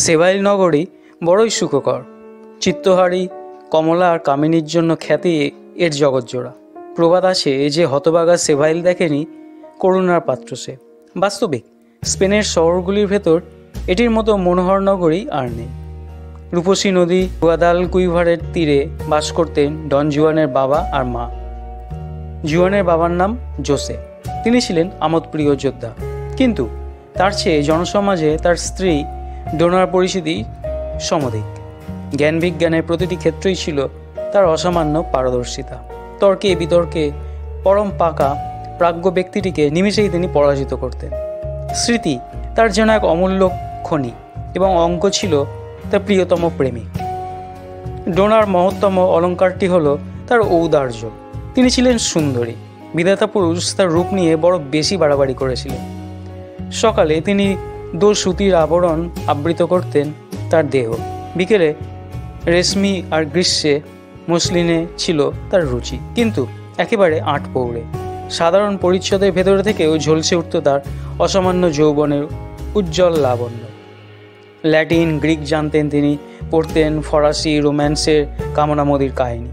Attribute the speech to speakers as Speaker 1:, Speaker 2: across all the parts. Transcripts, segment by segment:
Speaker 1: সেভাইল নগরী বড়ই সুখকর। চিত্তহারী, কমলা আর কামিনীর জন্য খ্যাতি এর জগৎজোড়া। প্রবাদ আছে যে হতবাগা সেভাইল দেখেনি, করুণার পাত্র সে। বাস্তবিক স্পেনের শহরগুলির ভেতর এটির মতো মনোহর নগরী আর নেই। রূপসী নদী গুয়াদালকুইভারের তীরে বাস করতেন ডন জুয়ানের বাবা আর মা। জুয়ানের বাবার নাম জোসে। তিনি ছিলেন আমোদপ্রিয় যোদ্ধা, কিন্তু তার চেয়ে জনসমাজে তার স্ত্রী ডোনার পরিচিতি সমধিক। জ্ঞান বিজ্ঞানের প্রতিটি ক্ষেত্রেই ছিল তার অসামান্য পারদর্শিতা। তর্কে বিতর্কে পরম পাকা প্রাজ্ঞ ব্যক্তিটিকে নিমেষেই তিনি পরাজিত করতেন। স্মৃতি তার যেন এক অমূল্য খনি, এবং অঙ্ক ছিল তার প্রিয়তম প্রেমিক। ডোনার মহত্তম অলঙ্কারটি হলো তার ঔদার্য। তিনি ছিলেন সুন্দরী। বিধাতা পুরুষ তার রূপ নিয়ে বড় বেশি বাড়াবাড়ি করেছিলেন। সকালে তিনি দোল সুতির আবরণ আবৃত করতেন তার দেহ, বিকেলে রেশমি আর গ্রীষ্মে মসলিনে ছিল তার রুচি, কিন্তু একেবারে আট পৌড়ে। সাধারণ পরিচ্ছদের ভেতরে থেকেও ঝলসে উঠত তার অসামান্য যৌবনের উজ্জ্বল লাবণ্য। ল্যাটিন, গ্রিক জানতেন তিনি, পড়তেন ফরাসি রোম্যান্সের কামনামদির কাহিনী।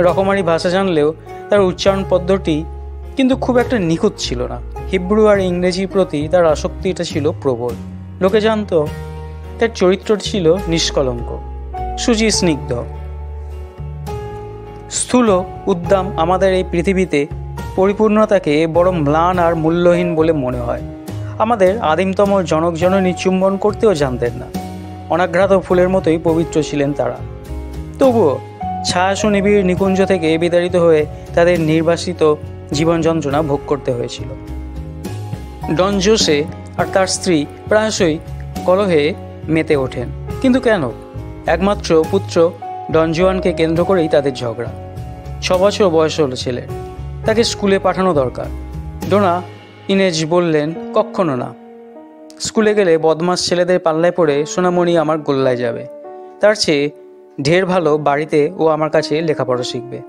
Speaker 1: রকমারি ভাষা জানলেও তার উচ্চারণ পদ্ধতি কিন্তু খুব একটা নিখুঁত ছিল না। হিব্রু আর ইংরেজির প্রতি তার আসক্তিটা ছিল প্রবল। লোকে জানত তার চরিত্র ছিল নিষ্কলঙ্ক, শুচি স্নিগ্ধ। স্থূল উদ্দাম আমাদের এই পৃথিবীতে পরিপূর্ণতাকে বড় ম্লান আর মূল্যহীন বলে মনে হয়। আমাদের আদিমতম জনক জননী চুম্বন করতেও জানতেন না। অনাঘ্রাত ফুলের মতোই পবিত্র ছিলেন তারা। তবুও ছায়াশু নিবিড় নিকুঞ্জ থেকে বিতাড়িত হয়ে তাদের নির্বাসিত জীবন যন্ত্রণা ভোগ করতে হয়েছিল। ডন জোসে আর তার স্ত্রী প্রায়শই কলহে মেতে ওঠেন। কিন্তু কেন? একমাত্র পুত্র ডন জুয়ানকে কেন্দ্র করেই তাদের ঝগড়া। 6 বছর বয়স হলো ছেলের, তাকে স্কুলে পাঠানো দরকার। ডোনা ইনেজ বললেন, কখনো না। স্কুলে গেলে বদমাস ছেলেদের পাল্লায় পড়ে সোনামণি আমার গোল্লায় যাবে। তার চেয়ে ঢের ভালো বাড়িতে ও আমার কাছে লেখাপড়া শিখবে।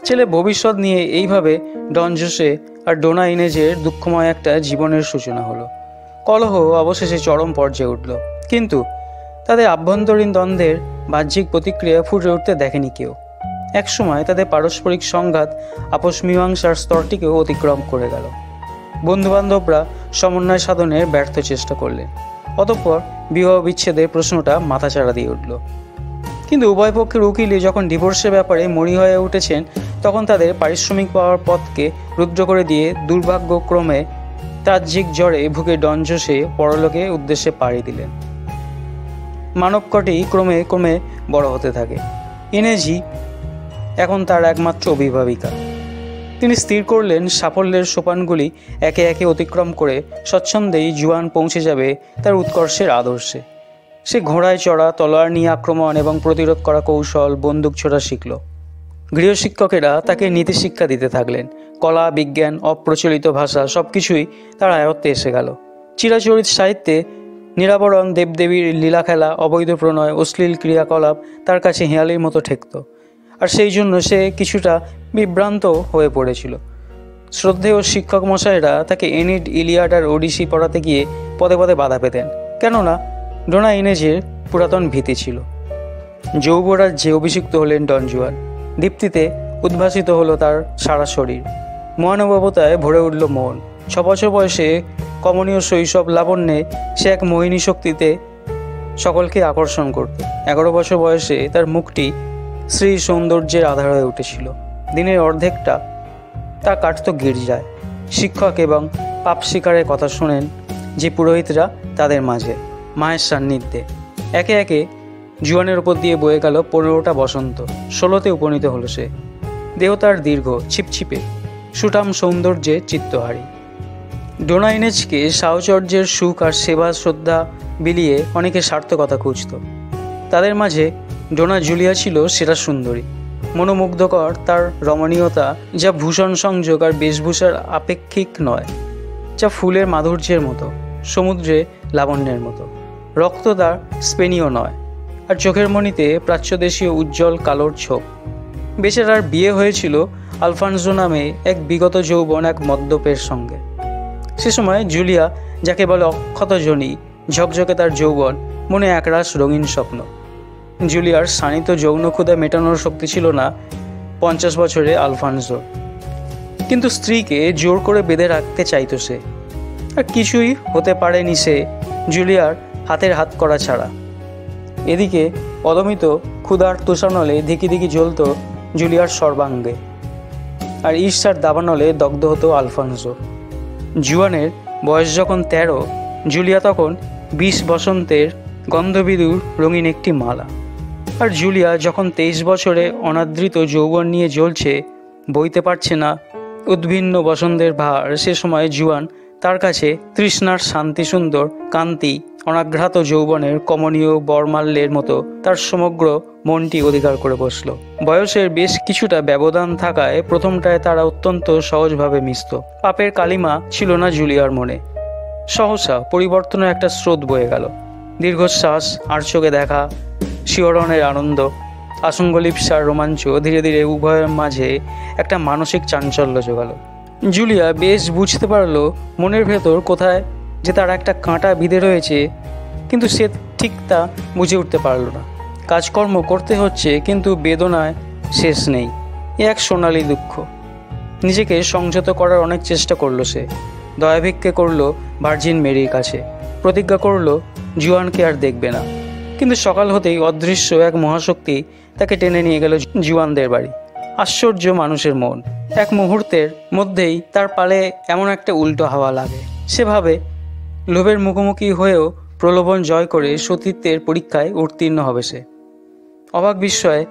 Speaker 1: ছেলে ভবিষ্যৎ নিয়ে এইভাবে ডন জোসে আর ডোনা ইনেজের দুঃখময় একটা জীবনের সূচনা হলো। কলহ অবশেষে চরম পর্যায়ে উঠল, কিন্তু তাদের আভ্যন্তরীণ দ্বন্দ্বের বাহ্যিক প্রতিক্রিয়া ফুটে উঠতে দেখেনি কেউ। একসময় তাদের পারস্পরিক সংঘাত আপোষ মীমাংসার স্তরটিকেও অতিক্রম করে গেল। বন্ধুবান্ধবরা সমন্বয় সাধনের ব্যর্থ চেষ্টা করলেন। অতঃপর বিবাহ বিচ্ছেদের প্রশ্নটা মাথাচাড়া দিয়ে উঠল। কিন্তু উভয় পক্ষের উকিলই যখন ডিভোর্সের ব্যাপারে মরি হয়ে উঠেছেন, তখন তাদের পারিশ্রমিক পাওয়ার পথকে রুদ্র করে দিয়ে দুর্ভাগ্যক্রমে ত্রাজ্জিক জ্বরে ভুগে ডন জোসে পরলোকে উদ্দেশ্যে পাড়ি দিলেন। মানবকটি ক্রমে ক্রমে বড় হতে থাকে। ইনেজি এখন তার একমাত্র অভিভাবিকা। তিনি স্থির করলেন সাফল্যের সোপানগুলি একে একে অতিক্রম করে স্বচ্ছন্দেই জুয়ান পৌঁছে যাবে তার উৎকর্ষের আদর্শে। সে ঘোড়ায় চড়া, তলোয়ার নিয়ে আক্রমণ এবং প্রতিরোধ করা কৌশল, বন্দুক ছোড়া শিখল। গৃহশিক্ষকেরা তাকে নীতিশিক্ষা দিতে থাকলেন। কলা, বিজ্ঞান, অপ্রচলিত ভাষা সবকিছুই তার আয়ত্তে এসে গেল। চিরাচরিত সাহিত্যে নিরাবরণ, দেবদেবীর লীলা খেলা, অবৈধ প্রণয়, অশ্লীল ক্রিয়াকলাপ তার কাছে হেঁয়ালির মতো ঠেকত, আর সেই জন্য সে কিছুটা বিভ্রান্ত হয়ে পড়েছিল। শ্রদ্ধেয় শিক্ষক মশাইরা তাকে এনিড, ইলিয়াড আর ওডিসি পড়াতে গিয়ে পদে পদে বাধা পেতেন, কেননা ডোনা ইনেজের পুরাতন ভীতি ছিল। যৌবরাজ্যে অভিষিক্ত হলেন ডন জুয়ান। দীপ্তিতে উদ্ভাসিত হলো তার সারা শরীর। মহানুভবতায় ভরে উঠল মন। 6 বছর বয়সে কমনীয় শৈশব লাবণ্যে সে এক মোহিনী শক্তিতে সকলকে আকর্ষণ করত। 11 বছর বয়সে তার মুখটি শ্রী সৌন্দর্যের আধার হয়ে উঠেছিল। দিনের অর্ধেকটা তা কাটত গির্জায়। শিক্ষক এবং পাপ শিকারের কথা শোনেন যে পুরোহিতরা তাদের মাঝে, মায়ের সান্নিধ্যে। একে একে জুয়ানের ওপর দিয়ে বয়ে গেল 15টা বসন্ত। 16তে উপনীত হলো সে। দেহ তার দীর্ঘ, ছিপছিপে, সুঠাম সৌন্দর্যে চিত্তহারী। ডোনা ইনেজকে সাহচর্যের সুখ আর সেবা শ্রদ্ধা বিলিয়ে অনেকে সার্থকতা খুঁজত। তাদের মাঝে ডোনা জুলিয়া ছিল সেরা সুন্দরী। মনোমুগ্ধকর তার রমণীয়তা, যা ভূষণ সংযোগ আর বেশভূষার আপেক্ষিক নয়, যা ফুলের মাধুর্যের মতো, সমুদ্রে লাবণ্যের মতো। রক্ত তার স্পেনীয় নয়, আর চোখের মণিতে প্রাচ্যদেশীয় উজ্জ্বল কালোর ছোপ। বেচারার বিয়ে হয়েছিল আলফানজো নামে এক বিগত যৌবন এক মদ্যপের সঙ্গে। সে সময় জুলিয়া, যাকে বলে অক্ষতজনী, ঝকঝকে তার যৌবন, মনে একরাশ রঙিন স্বপ্ন। জুলিয়ার শানিত যৌন ক্ষুধা মেটানোর শক্তি ছিল না 50 বছরে আলফানসোর, কিন্তু স্ত্রীকে জোর করে বেঁধে রাখতে চাইতো সে। আর কিছুই হতে পারেনি সে জুলিয়ার হাতের হাত করা ছাড়া। এদিকে অদমিত ক্ষুধার তোষানলে ধিকি ধিকি জ্বলত জুলিয়ার সর্বাঙ্গে, আর ঈর্ষার দাবানলে দগ্ধ হতো আলফানসো। জুয়ানের বয়স যখন 13, জুলিয়া তখন 20 বসন্তের গন্ধবিদুর রঙিন একটি মালা। আর জুলিয়া যখন 23 বছরে অনাদৃত যৌবন নিয়ে জ্বলছে, বইতে পারছে না উদ্ভিন্ন বসন্তের ভার, সে সময় জুয়ান তার কাছে তৃষ্ণার শান্তিসুন্দর কান্তি, অনাঘ্রাত যৌবনের কমনীয় বরমাল্যের মতো তার সমগ্র মনটি অধিকার করে বসল। বয়সের বেশ কিছুটা ব্যবধান থাকায় প্রথমটায় তারা অত্যন্ত সহজভাবে মিশত। পাপের কালিমা ছিল না জুলিয়ার মনে। সহসা পরিবর্তনের একটা স্রোত বয়ে গেল। দীর্ঘশ্বাস, আর চোখে দেখা, শিহরণের আনন্দ, আশঙ্গলিপ্সার রোমাঞ্চ ধীরে ধীরে উভয়ের মাঝে একটা মানসিক চাঞ্চল্য জোগালো। জুলিয়া বেশ বুঝতে পারল মনের ভেতর কোথায় যে তার একটা কাঁটা বিঁধে রয়েছে, কিন্তু সে ঠিক তা বুঝে উঠতে পারল না। কাজকর্ম করতে হচ্ছে, কিন্তু বেদনায় শেষ নেই। এ এক সোনালি দুঃখ। নিজেকে সংযত করার অনেক চেষ্টা করলো সে। দয়াভিক্ষে করলো ভার্জিন মেরির কাছে, প্রতিজ্ঞা করলো জুয়ানকে আর দেখবে না। কিন্তু সকাল হতেই অদৃশ্য এক মহাশক্তি তাকে টেনে নিয়ে গেল জুয়ানদের বাড়ি। আশ্চর্য মানুষের মন, এক মুহূর্তের মধ্যেই তার পালে এমন একটা উল্টো হাওয়া লাগে। সে ভাবে লোভের মুখোমুখি হয়েও প্রলোভন জয় করে সতীত্বের পরীক্ষায় উত্তীর্ণ হবে সে। অবাক বিস্ময়ে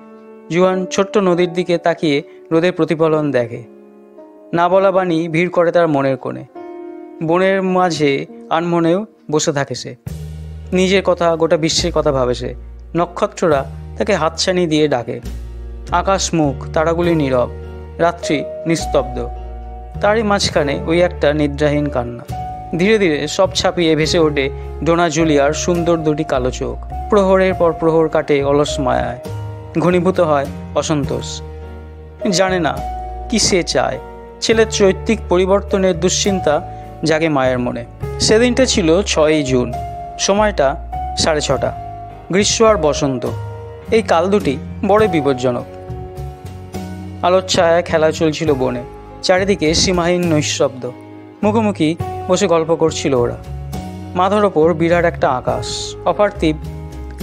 Speaker 1: জুয়ান ছোট্ট নদীর দিকে তাকিয়ে রোদের প্রতিফলন দেখে। না বলা বাণী ভিড় করে তার মনের কোণে। বনের মাঝে আনমনেও বসে থাকে সে। নিজের কথা, গোটা বিশ্বের কথা ভাবে সে। নক্ষত্ররা তাকে হাতছানি দিয়ে ডাকে। আকাশ মুখ, তারাগুলি নীরব, রাত্রি নিস্তব্ধ। তারই মাঝখানে ওই একটা নিদ্রাহীন কান্না। ধীরে ধীরে সব ছাপিয়ে ভেসে ওঠে ডোনা জুলিয়ার সুন্দর দুটি কালো চোখ। প্রহরের পর প্রহর কাটে অলস মায়ায়, ঘনীভূত হয় অসন্তোষ। জানে না কি সে চায়। ছেলের চৈত্রিক পরিবর্তনের দুশ্চিন্তা জাগে মায়ের মনে। সেদিনটা ছিল 6ই জুন, সময়টা 6:30। গ্রীষ্ম আর বসন্ত, এই কাল দুটি বড় বিপজ্জনক। আলোর ছায়া খেলা চলছিল বনে, চারিদিকে সীমাহীন নৈঃশব্দ। মুখোমুখি বসে গল্প করছিল ওরা। মাথার ওপর বিরাট একটা আকাশ। অপার্থিব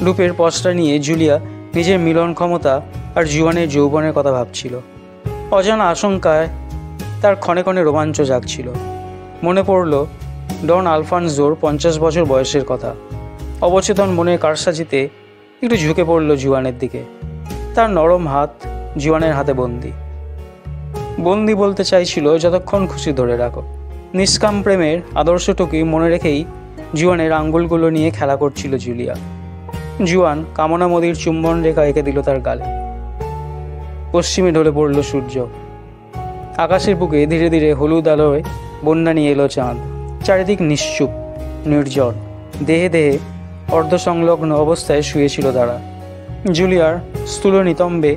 Speaker 1: রূপের পসরা নিয়ে জুলিয়া নিজের মিলন ক্ষমতা আর জুয়ানের যৌবনের কথা ভাবছিল। অজানা আশঙ্কায় তার ক্ষণে ক্ষণে রোমাঞ্চ জাগছিল। মনে পড়ল ডন আলফানসোর 50 বছর বয়সের কথা। অবচেতন মনের কারসাজিতে একটু ঝুঁকে পড়ল জুয়ানের দিকে। তার নরম হাত জুয়ানের হাতে বন্দি বলতে চাইছিল যতক্ষণ খুশি ধরে রাখো। নিষ্কাম প্রেমের আদর্শটুকুই মনে রেখেই জুয়ানের আঙ্গুলগুলো নিয়ে খেলা করছিল জুলিয়া। জুয়ান কামনা মদির চুম্বন রেখা এঁকে দিল তার গালে। পশ্চিমে ঢলে পড়ল সূর্য। আকাশের বুকে ধীরে ধীরে হলুদ আলোয় বন্যা নিয়ে এলো চাঁদ। চারিদিক নিশ্চুপ, নির্জন। দেহে দেহে অর্ধসংলগ্ন অবস্থায় শুয়েছিল তারা। জুলিয়ার স্থূল নিতম্বে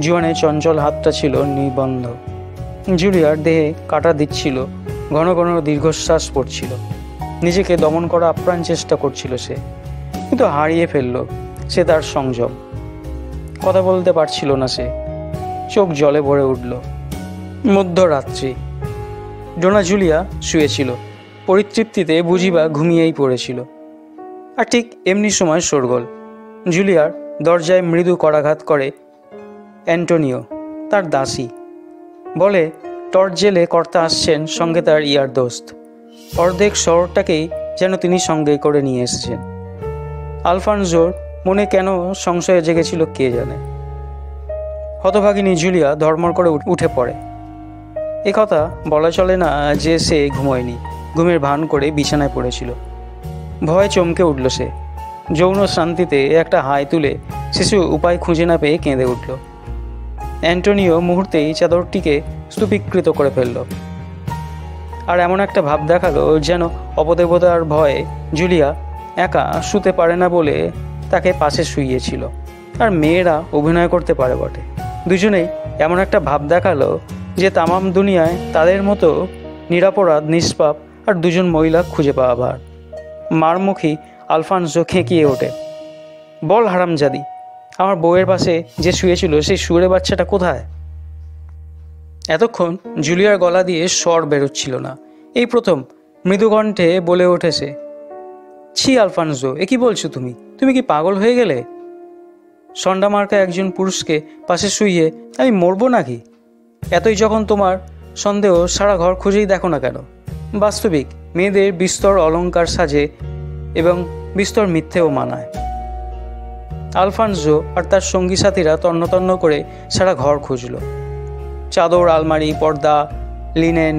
Speaker 1: জুয়ানের চঞ্চল হাতটা ছিল নিবন্ধ। জুলিয়ার দেহে কাটা দিচ্ছিল, ঘন ঘন দীর্ঘশ্বাস পড়ছিল। নিজেকে দমন করা আপ্রাণ চেষ্টা করছিল সে, কিন্তু হারিয়ে ফেলল সে তার সংযম। কথা বলতে পারছিল না সে, চোখ জলে ভরে উঠল। মধ্যরাত্রি। ডোনা জুলিয়া শুয়েছিল, পরিতৃপ্তিতে বুঝিবা ঘুমিয়েই পড়েছিল। আর ঠিক এমনি সময় শোরগোল। জুলিয়ার দরজায় মৃদু করাঘাত করে অ্যান্টোনিও, তার দাসী। বলে টর্চ জেলে কর্তা আসছেন, সঙ্গে তার ইয়ার দোস্ত। অর্ধেক শহরটাকেই যেন তিনি সঙ্গে করে নিয়ে এসেছেন। আলফানসোর মনে কেন সংশয়ে জেগেছিল কে জানে। হতভাগিনী জুলিয়া ধর্মর করে উঠে পড়ে। কথা বলা চলে না যে সে ঘুমোয়নি, ঘুমের ভান করে বিছানায় পড়েছিল। ভয়ে চমকে উঠল সে। যৌন শান্তিতে একটা হাই তুলে শিশু উপায় খুঁজে না পেয়ে কেঁদে উঠল। অ্যান্টোনিও মুহূর্তেই চাদরটিকে স্তূপীকৃত করে ফেলল, আর এমন একটা ভাব দেখালো যেন অপদেবতার ভয়ে জুলিয়া একা শুতে পারে না বলে তাকে পাশে শুইয়েছিল। আর মেয়েরা অভিনয় করতে পারে বটে। দুজনেই এমন একটা ভাব দেখালো যে তামাম দুনিয়ায় তাদের মতো নিরপরাধ, নিষ্পাপ আর দুজন মহিলা খুঁজে পাওয়া ভার। মারমুখী আলফানসো খেঁকিয়ে ওঠে। বল হারামজাদি, আমার বউয়ের পাশে যে শুয়েছিল সেই শুয়োরের বাচ্চাটা কোথায়? এতক্ষণ জুলিয়ার গলা দিয়ে স্বর বেরোচ্ছিল না। এই প্রথম মৃদু কণ্ঠে বলে ওঠেছে, ছি আলফানসো, এ কি বলছো তুমি? তুমি কি পাগল হয়ে গেলে? সন্ডামার্কা একজন পুরুষকে পাশে শুইয়ে আমি মরবো নাকি? এতই যখন তোমার সন্দেহ, সারা ঘর খুঁজেই দেখো না কেন। বাস্তবিক মেয়েদের বিস্তর অলংকার সাজে এবং বিস্তর মিথ্যেও মানায়। আলফানসো আর তার সঙ্গী সাথীরা তন্ন করে সারা ঘর খুঁজল। চাদর, আলমারি, পর্দা, লিনেন,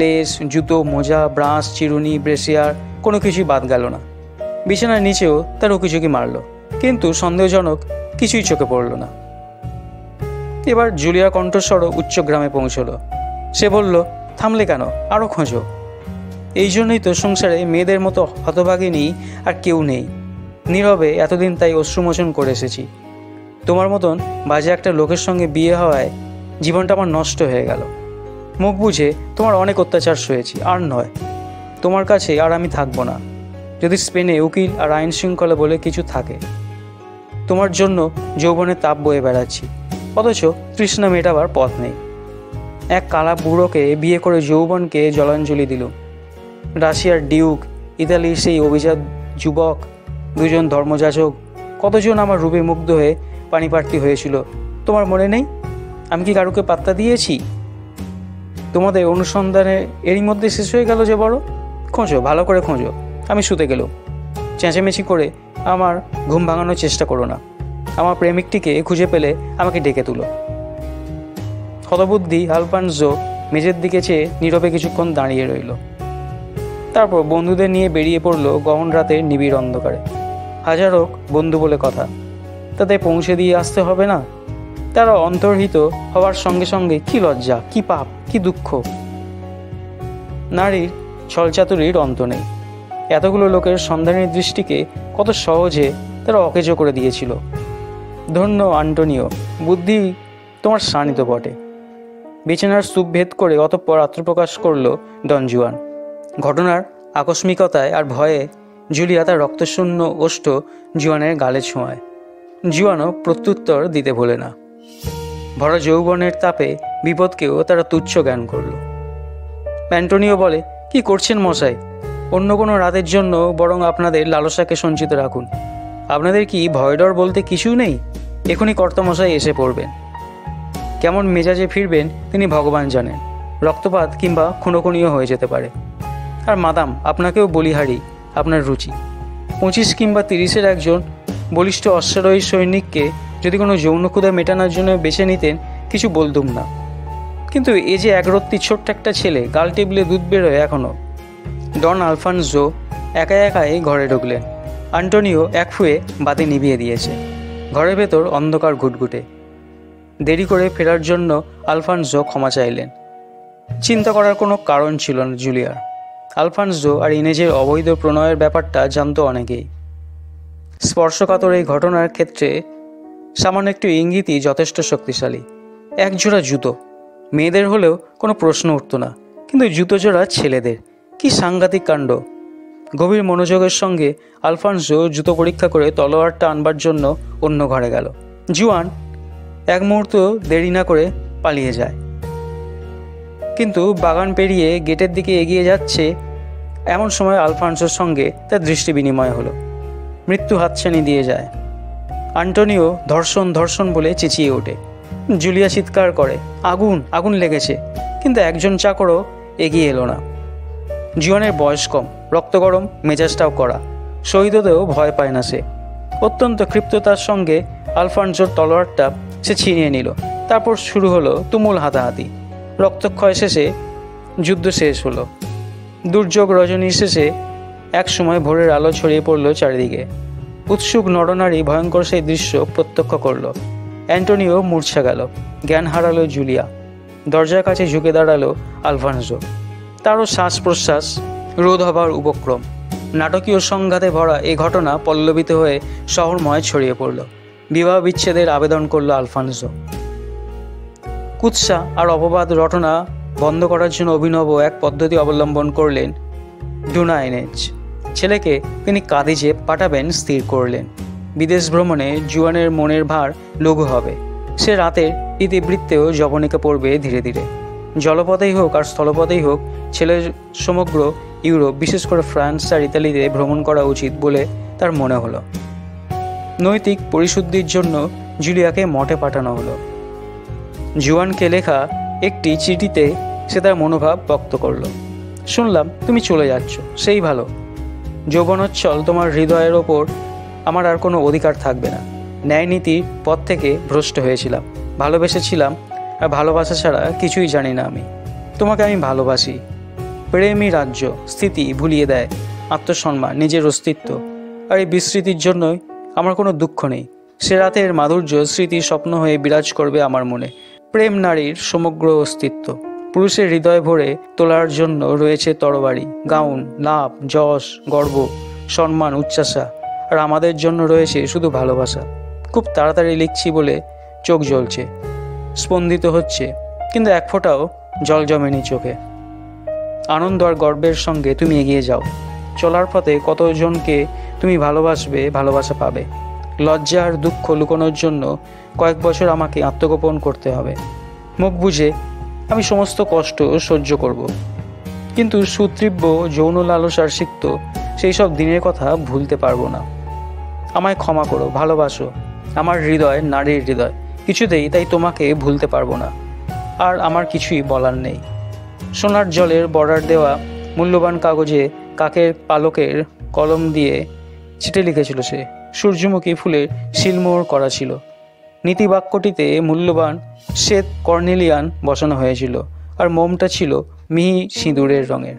Speaker 1: লেস, জুতো, মোজা, ব্রাশ, চিরুনি, ব্রেসিয়ার কোনো কিছুই বাদ গেল না। বিছানার নিচেও তার উকিঝুঁকি মারল, কিন্তু সন্দেহজনক কিছুই চোখে পড়ল না। এবার জুলিয়ার কণ্ঠস্বরও উচ্চগ্রামে পৌঁছল। সে বলল, থামলে কেন? আরও খোঁজো। এই জন্যই তো সংসারে মেয়েদের মতো হতভাগিনী আর কেউ নেই। নীরবে এতদিন তাই অশ্রুমোচন করে এসেছি। তোমার মতন বাজে একটা লোকের সঙ্গে বিয়ে হওয়ায় জীবনটা আমার নষ্ট হয়ে গেল। মুখ বুঝে তোমার অনেক অত্যাচার সয়েছি, আর নয়। তোমার কাছে আর আমি থাকবো না, যদি স্পেনে উকিল আর আইন শৃঙ্খলা বলে কিছু থাকে। তোমার জন্য যৌবনের তাপ বয়ে বেড়াচ্ছি, অথচ তৃষ্ণা মেটাবার পথ নেই। এক কালা বুড়োকে বিয়ে করে যৌবনকে জলাঞ্জলি দিল। রাশিয়ার ডিউক, ইতালির সেই অভিজাত যুবক, দুজন ধর্মযাজক, কতজন আমার রূপে মুগ্ধ হয়ে পানিপ্রার্থী হয়েছিল, তোমার মনে নেই? আমি কি কারুকে পাত্তা দিয়েছি? তোমাদের অনুসন্ধানে এরই মধ্যে শেষ হয়ে গেল যে বড়। খোঁজো, ভালো করে খোঁজো। আমি শুতে গেলাম। চেঁচামেচি করে আমার ঘুম ভাঙানোর চেষ্টা করো না। আমার প্রেমিকটিকে খুঁজে পেলে আমাকে ডেকে তুলো। হতবুদ্ধি আলফানসো মেঝের দিকে চেয়ে নীরবে কিছুক্ষণ দাঁড়িয়ে রইল। তারপর বন্ধুদের নিয়ে বেরিয়ে পড়ল গহন রাতের নিবিড় অন্ধকারে। হাজারো বন্ধু বলে কথা, তাদের পৌঁছে দিয়ে আসতে হবে না? তারা অন্তর্হিত হওয়ার সঙ্গে সঙ্গে কি লজ্জা, কি পাপ, কি দুঃখ! নারীর ছলচাতুরির অন্ত নেই। এতগুলো লোকের সন্ধানের দৃষ্টিকে কত সহজে তারা অকেজো করে দিয়েছিল। ধন্য আন্টোনিও, বুদ্ধি তোমার শানিত বটে। বিছানার স্তূপ ভেদ করে অতঃপর আত্মপ্রকাশ করল ডন জুয়ান। ঘটনার আকস্মিকতায় আর ভয়ে জুলিয়া তার রক্তশূন্য ওষ্ঠ জুয়ানের গালে ছোঁয়ায়। জুয়ানও প্রত্যুত্তর দিতে ভোলে না। ভরা যৌবনের তাপে বিপদকেও তারা তুচ্ছ জ্ঞান করল। অ্যান্টোনিও বলে, কি করছেন মশাই? অন্য কোনো রাতের জন্য বরং আপনাদের লালসাকে সঞ্চিত রাখুন। আপনাদের কি ভয়ডর বলতে কিছু নেই? এখনই কর্তামশাই এসে পড়বেন। কেমন মেজাজে ফিরবেন তিনি ভগবান জানেন। রক্তপাত কিংবা খুনোখুনিও হয়ে যেতে পারে। আর মাদাম, আপনাকেও বলিহারি আপনার রুচি। 25 কিংবা 30-এর একজন বলিষ্ঠ অশ্বারোহী সৈনিককে যদি কোনো যৌন ক্ষুধা মেটানোর জন্য বেছে নিতেন, কিছু বলতুম না। কিন্তু এ যে একরত্তি ছোট্ট একটা ছেলে, গাল টেবিলে দুধ বেরোয় এখনও। ডন আলফানসো একাই ঘরে ঢুকলেন। আন্টোনিও এক ফুয়ে বাতি নিভিয়ে দিয়েছে। ঘরের ভেতর অন্ধকার ঘুটঘুটে। দেরি করে ফেরার জন্য আলফানসো ক্ষমা চাইলেন। চিন্তা করার কোনো কারণ ছিল না জুলিয়ার। আলফানসো আর ইনেজের অবৈধ প্রণয়ের ব্যাপারটা জানতো অনেকেই। স্পর্শকাতর এই ঘটনার ক্ষেত্রে সামান্য একটু ইঙ্গিতই যথেষ্ট শক্তিশালী। এক জোড়া জুতো মেয়েদের হলেও কোনো প্রশ্ন উঠত না, কিন্তু জুতো জোড়া ছেলেদের, কি সাংঘাতিক কাণ্ড! গভীর মনোযোগের সঙ্গে আলফানসো জুতো পরীক্ষা করে তলোয়ারটা আনবার জন্য অন্য ঘরে গেল। জুয়ান এক মুহূর্ত দেরি না করে পালিয়ে যায়, কিন্তু বাগান পেরিয়ে গেটের দিকে এগিয়ে যাচ্ছে এমন সময় আলফানসোর সঙ্গে তার দৃষ্টি বিনিময় হলো। মৃত্যু হাতছানি দিয়ে যায়। আন্টোনিও ধর্ষণ ধর্ষণ বলে চেঁচিয়ে ওঠে। জুলিয়া চিৎকার করে, আগুন আগুন লেগেছে, কিন্তু একজন চাকরও এগিয়ে এলো না। জুয়ানের বয়স কম, রক্ত গরম, মেজাজটাও কড়া। শহীদ হতেও ভয় পায় না সে। অত্যন্ত ক্ষিপ্ততার সঙ্গে আলফানসোর তলোয়ারটা সে ছিনিয়ে নিল। তারপর শুরু হলো তুমুল হাতাহাতি। রক্তক্ষয় শেষে যুদ্ধ শেষ হলো। দুর্যোগ রজনী শেষে এক সময় ভোরের আলো ছড়িয়ে পড়ল চারিদিকে। উৎসুক নরনারী ভয়ঙ্কর সেই দৃশ্য প্রত্যক্ষ করল। অ্যান্টোনিও মূর্ছা গেল। জ্ঞান হারালো জুলিয়া। দরজার কাছে ঝুঁকে দাঁড়ালো আলফানসো। তারও শ্বাস প্রশ্বাস রোধ হবার উপক্রম। নাটকীয় সংঘাতে ভরা এই ঘটনা পল্লবিত হয়ে শহরময় ছড়িয়ে পড়ল। বিবাহ বিচ্ছেদের আবেদন করল আলফানসো। কুৎসা আর অপবাদ রটনা বন্ধ করার জন্য অভিনব এক পদ্ধতি অবলম্বন করলেন ডুনা ইনেজ। ছেলেকে তিনি কাদিজে পাঠাবেন স্থির করলেন। বিদেশ ভ্রমণে জুয়ানের মনের ভার লঘু হবে। সে রাতের ইতিবৃত্তেও যবনিকা পড়বে ধীরে ধীরে। জলপথেই হোক আর স্থলপথেই হোক ছেলের সমগ্র ইউরোপ, বিশেষ করে ফ্রান্স আর ইতালিতে ভ্রমণ করা উচিত বলে তার মনে হলো। নৈতিক পরিশুদ্ধির জন্য জুলিয়াকে মঠে পাঠানো হলো। জুয়ানকে লেখা একটি চিঠিতে সে তার মনোভাব ব্যক্ত করল। শুনলাম তুমি চলে যাচ্ছ, সেই ভালো। যৌবনোচ্ছল তোমার হৃদয়ের ওপর আমার আর কোনো অধিকার থাকবে না। ন্যায় নীতির পথ থেকে ভ্রষ্ট হয়েছিলাম, ভালোবেসেছিলাম, আর ভালোবাসা ছাড়া কিছুই জানি না আমি। তোমাকে আমি ভালোবাসি। প্রেমই রাজ্য, স্থিতি ভুলিয়ে দেয় আত্মসম্মান, নিজের অস্তিত্ব। আর এই বিস্মৃতির জন্যই আমার কোনো দুঃখ নেই। সে রাতের মাধুর্য স্মৃতি স্বপ্ন হয়ে বিরাজ করবে আমার মনে। প্রেম নারীর সমগ্র অস্তিত্ব। পুরুষের হৃদয় ভরে তোলার জন্য রয়েছে তরবারি, গাউন, লাভ, যশ, গর্ব, সম্মান, উচ্চাসা। আর আমাদের জন্য রয়েছে শুধু ভালোবাসা। খুব তাড়াতাড়ি লিখছি বলে চোখ জ্বলছে, স্পন্দিত হচ্ছে, কিন্তু এক ফোঁটাও জল জমেনি চোখে। আনন্দ আর গর্বের সঙ্গে তুমি এগিয়ে যাও। চলার পথে কতজনকে তুমি ভালোবাসবে, ভালোবাসা পাবে। লজ্জা আর দুঃখ লুকোনোর জন্য কয়েক বছর আমাকে আত্মগোপন করতে হবে। মুখ বুঝে আমি সমস্ত কষ্ট সহ্য করব, কিন্তু সুতীব্র যৌন লালসার সিক্ত সেই সব দিনের কথা ভুলতে পারবো না। আমায় ক্ষমা করো, ভালোবাসো। আমার হৃদয় নারীর হৃদয়, কিছুতেই তাই তোমাকে ভুলতে পারবো না। আর আমার কিছুই বলার নেই। সোনার জলের বর্ডার দেওয়া মূল্যবান কাগজে কাকের পালকের কলম দিয়ে চিঠি লিখেছিল সে। সূর্যমুখী ফুলের শিলমোহর করা ছিল। নীতিবাক্যটিতে মূল্যবান শ্বেত কর্নেলিয়ান বসানো হয়েছিল, আর মোমটা ছিল মিহি সিঁদুরের রঙের।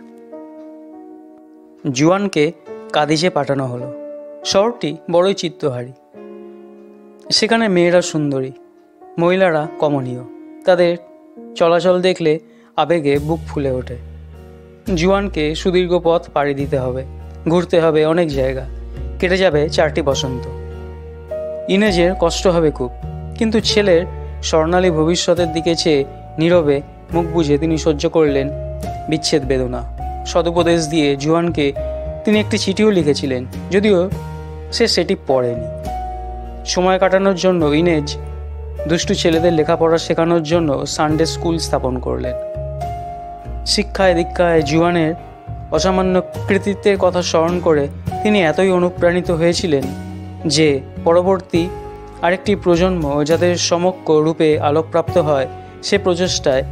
Speaker 1: জুয়ানকে কাদিজে পাঠানো হলো। শহরটি বড়ই চিত্তহারী। সেখানে মেয়েরা সুন্দরী, মহিলারা কমনীয়। তাদের চলাচল দেখলে আবেগে বুক ফুলে ওঠে। জুয়ানকে সুদীর্ঘ পথ পাড়ি দিতে হবে, ঘুরতে হবে অনেক জায়গা। কেটে যাবে 4টি বসন্ত। ইনেজের কষ্ট হবে খুব, কিন্তু ছেলের স্বর্ণালী ভবিষ্যতের দিকে চেয়ে নীরবে মুখ বুজে তিনি সহ্য করলেন বিচ্ছেদ বেদনা। সদুপদেশ দিয়ে জুয়ানকে তিনি একটি চিঠিও লিখেছিলেন, যদিও সে সেটি পড়েনি। সময় কাটানোর জন্য ইনেজ দুষ্টু ছেলেদের লেখাপড়া শেখানোর জন্য সানডে স্কুল স্থাপন করলেন। শিক্ষায় দীক্ষায় জুয়ানের অসামান্য কৃতিত্বের কথা স্মরণ করে তিনি এতই অনুপ্রাণিত হয়েছিলেন যে পরবর্তী আরেকটি প্রজন্ম যাদের সমক্ষ রূপে আলোকপ্রাপ্ত হয় সে প্রচেষ্টায়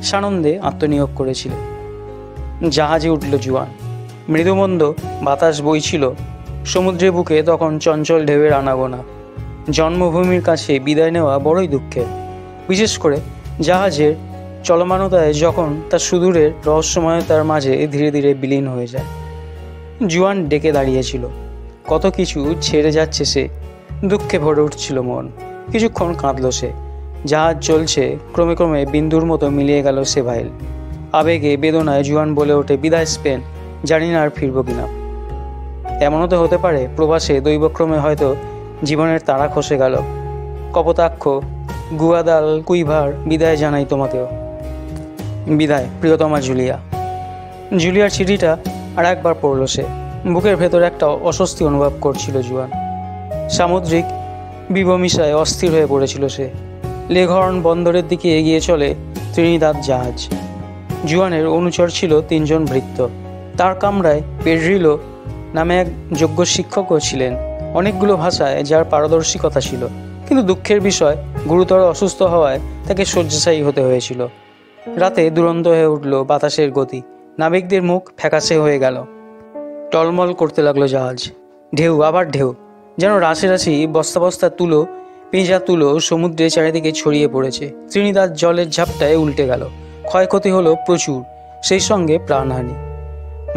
Speaker 1: সানন্দে আত্মনিয়োগ করেছিল। জাহাজে উঠল জুয়ান। মৃদুমন্দ বাতাস বইছিল সমুদ্রের বুকে, তখন চঞ্চল ঢেউয়ের আনাগোনা। জন্মভূমির কাছে বিদায় নেওয়া বড়ই দুঃখের, বিশেষ করে জাহাজের চলমানতায় যখন তার সুদূরের রহস্যময়তার মাঝে ধীরে ধীরে বিলীন হয়ে যায়। জুয়ান ডেকে দাঁড়িয়েছিল। কত কিছু ছেড়ে যাচ্ছে সে, দুঃখে ভরে উঠছিল মন। কিছুক্ষণ কাঁদল সে। জাহাজ চলছে, ক্রমে ক্রমে বিন্দুর মতো মিলিয়ে গেল সে ভাইল। আবেগে বেদনায় জুয়ান বলে ওঠে, বিদায় স্পেন, জানি না আর ফিরব কিনা। এমনও তো হতে পারে প্রবাসে দৈবক্রমে হয়তো জীবনের তারা খসে গেল। কপোতাক্ষ, গুয়াদাল কুইভার, বিদায় জানাই তোমাকেও। বিদায় প্রিয়তমা জুলিয়া। জুলিয়ার চিঠিটা আর একবার পড়ল সে। বুকের ভেতর একটা অস্বস্তি অনুভব করছিল জুয়ান। সামুদ্রিক বিবমিশায় অস্থির হয়ে পড়েছিল সে। লেঘর্ন বন্দরের দিকে এগিয়ে চলে ত্রিনিদাদ জাহাজ। জুয়ানের অনুচর ছিল 3 জন ভৃত্য। তার কামরায় পেড্রিলো নামে এক যোগ্য শিক্ষকও ছিলেন, অনেকগুলো ভাষায় যার পারদর্শিকতা ছিল। কিন্তু দুঃখের বিষয়, গুরুতর অসুস্থ হওয়ায় তাকে শয্যাশায়ী হতে হয়েছিল। রাতে দুরন্ত হয়ে উঠল বাতাসের গতি। নাবিকদের মুখ ফ্যাকাশে হয়ে গেল। টলমল করতে লাগলো জাহাজ। ঢেউ আবার ঢেউ, যেন রাশি রাশি বস্তা বস্তা তুলো, পেঁজা তুলো সমুদ্রে চারিদিকে ছড়িয়ে পড়েছে। ত্রিনিদাদ জলের ঝাপটায় উল্টে গেল। ক্ষয়ক্ষতি হলো প্রচুর, সেই সঙ্গে প্রাণহানি।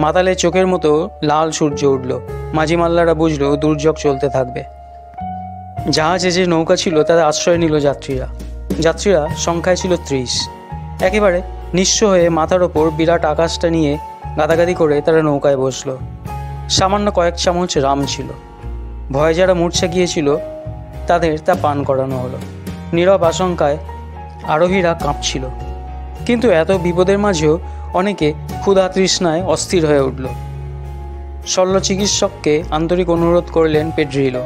Speaker 1: মাতালে চোখের মতো লাল সূর্য উঠল। মাঝিমাল্লারা বুঝলো দুর্যোগ চলতে থাকবে। জাহাজে যে নৌকা ছিল তাতে আশ্রয় নিল যাত্রীরা সংখ্যায় ছিল 30। একেবারে নিঃস্ব হয়ে মাথার ওপর বিরাট আকাশটা নিয়ে গাদাগাদি করে তারা নৌকায় বসল। সামান্য কয়েক চামচ রাম ছিল। ভয়ে যারা মূর্ছা গিয়েছিল তাদের তা পান করানো হলো। নীরব আশঙ্কায় আরোহীরা কাঁপছিল। কিন্তু এত বিপদের মাঝেও অনেকে ক্ষুধা তৃষ্ণায় অস্থির হয়ে উঠল। শল্য চিকিৎসককে আন্তরিক অনুরোধ করলেন পেড্রিলো,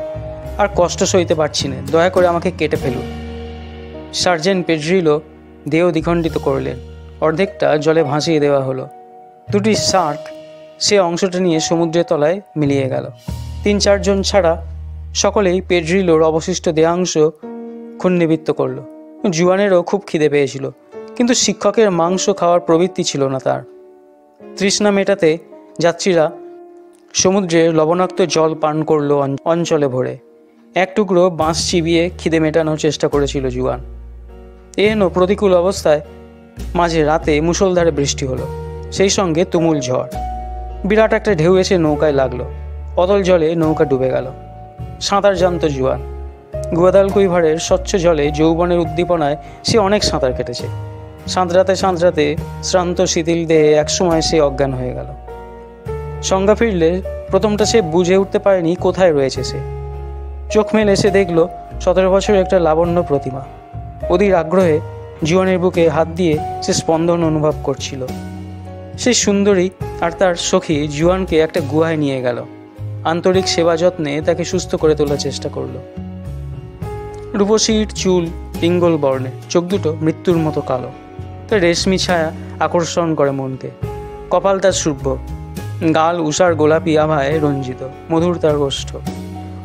Speaker 1: আর কষ্ট সইতে পারছি না, দয়া করে আমাকে কেটে ফেলুন। সার্জেন্ট পেড্রিলো দেহ দ্বিখণ্ডিত করলেন, অর্ধেকটা জলে ভাসিয়ে দেওয়া হলো। দুটি শার্ক সে অংশটা নিয়ে সমুদ্রের তলায় মিলিয়ে গেল। 3-4 জন ছাড়া সকলেই পেড্রিলোর অবশিষ্ট দেহাংশ খুন্নিবৃত্ত করল। জুয়ানেরও খুব খিদে পেয়েছিল, কিন্তু শিক্ষকের মাংস খাওয়ার প্রবৃত্তি ছিল না তার। তৃষ্ণা মেটাতে যাত্রীরা সমুদ্রের লবণাক্ত জল পান করল অঞ্চলে ভরে। এক টুকরো বাঁশ চিবিয়ে খিদে মেটানোর চেষ্টা করেছিল জুয়ান। এহেন প্রতিকূল অবস্থায় মাঝে রাতে মুষলধারে বৃষ্টি হলো, সেই সঙ্গে তুমুল ঝড়। বিরাট একটা ঢেউ এসে নৌকায় লাগলো, অতল জলে নৌকা ডুবে গেল। সাঁতার জানত জুয়ান। গুয়াদালকুইভারের স্বচ্ছ জলে যৌবনের উদ্দীপনায় সে অনেক সাঁতার কেটেছে। সাঁতরাতে সাঁতরাতে শ্রান্ত শিথিল দেহে একসময় সে অজ্ঞান হয়ে গেল। সংজ্ঞা ফিরলে প্রথমটা সে বুঝে উঠতে পারেনি কোথায় রয়েছে সে। চোখ মেলে সে দেখল 17 বছরের একটা লাবণ্য প্রতিমা। অধীর আগ্রহে জুয়ানের বুকে হাত দিয়ে সে স্পন্দন অনুভব করছিল। সেই সুন্দরী আর তার সখী জুয়ানকে একটা গুহায় নিয়ে গেল। আন্তরিক সেবা যত্নে তাকে সুস্থ করে তোলার চেষ্টা করল। রূপসীর চুল পিঙ্গল বর্ণে, চোখ দুটো মৃত্যুর মতো কালো। তার রেশমি ছায়া আকর্ষণ করে মনকে। কপাল তার শুভ্র, গাল উষার গোলাপি আভায় রঞ্জিত, মধুর তার ওষ্ঠ।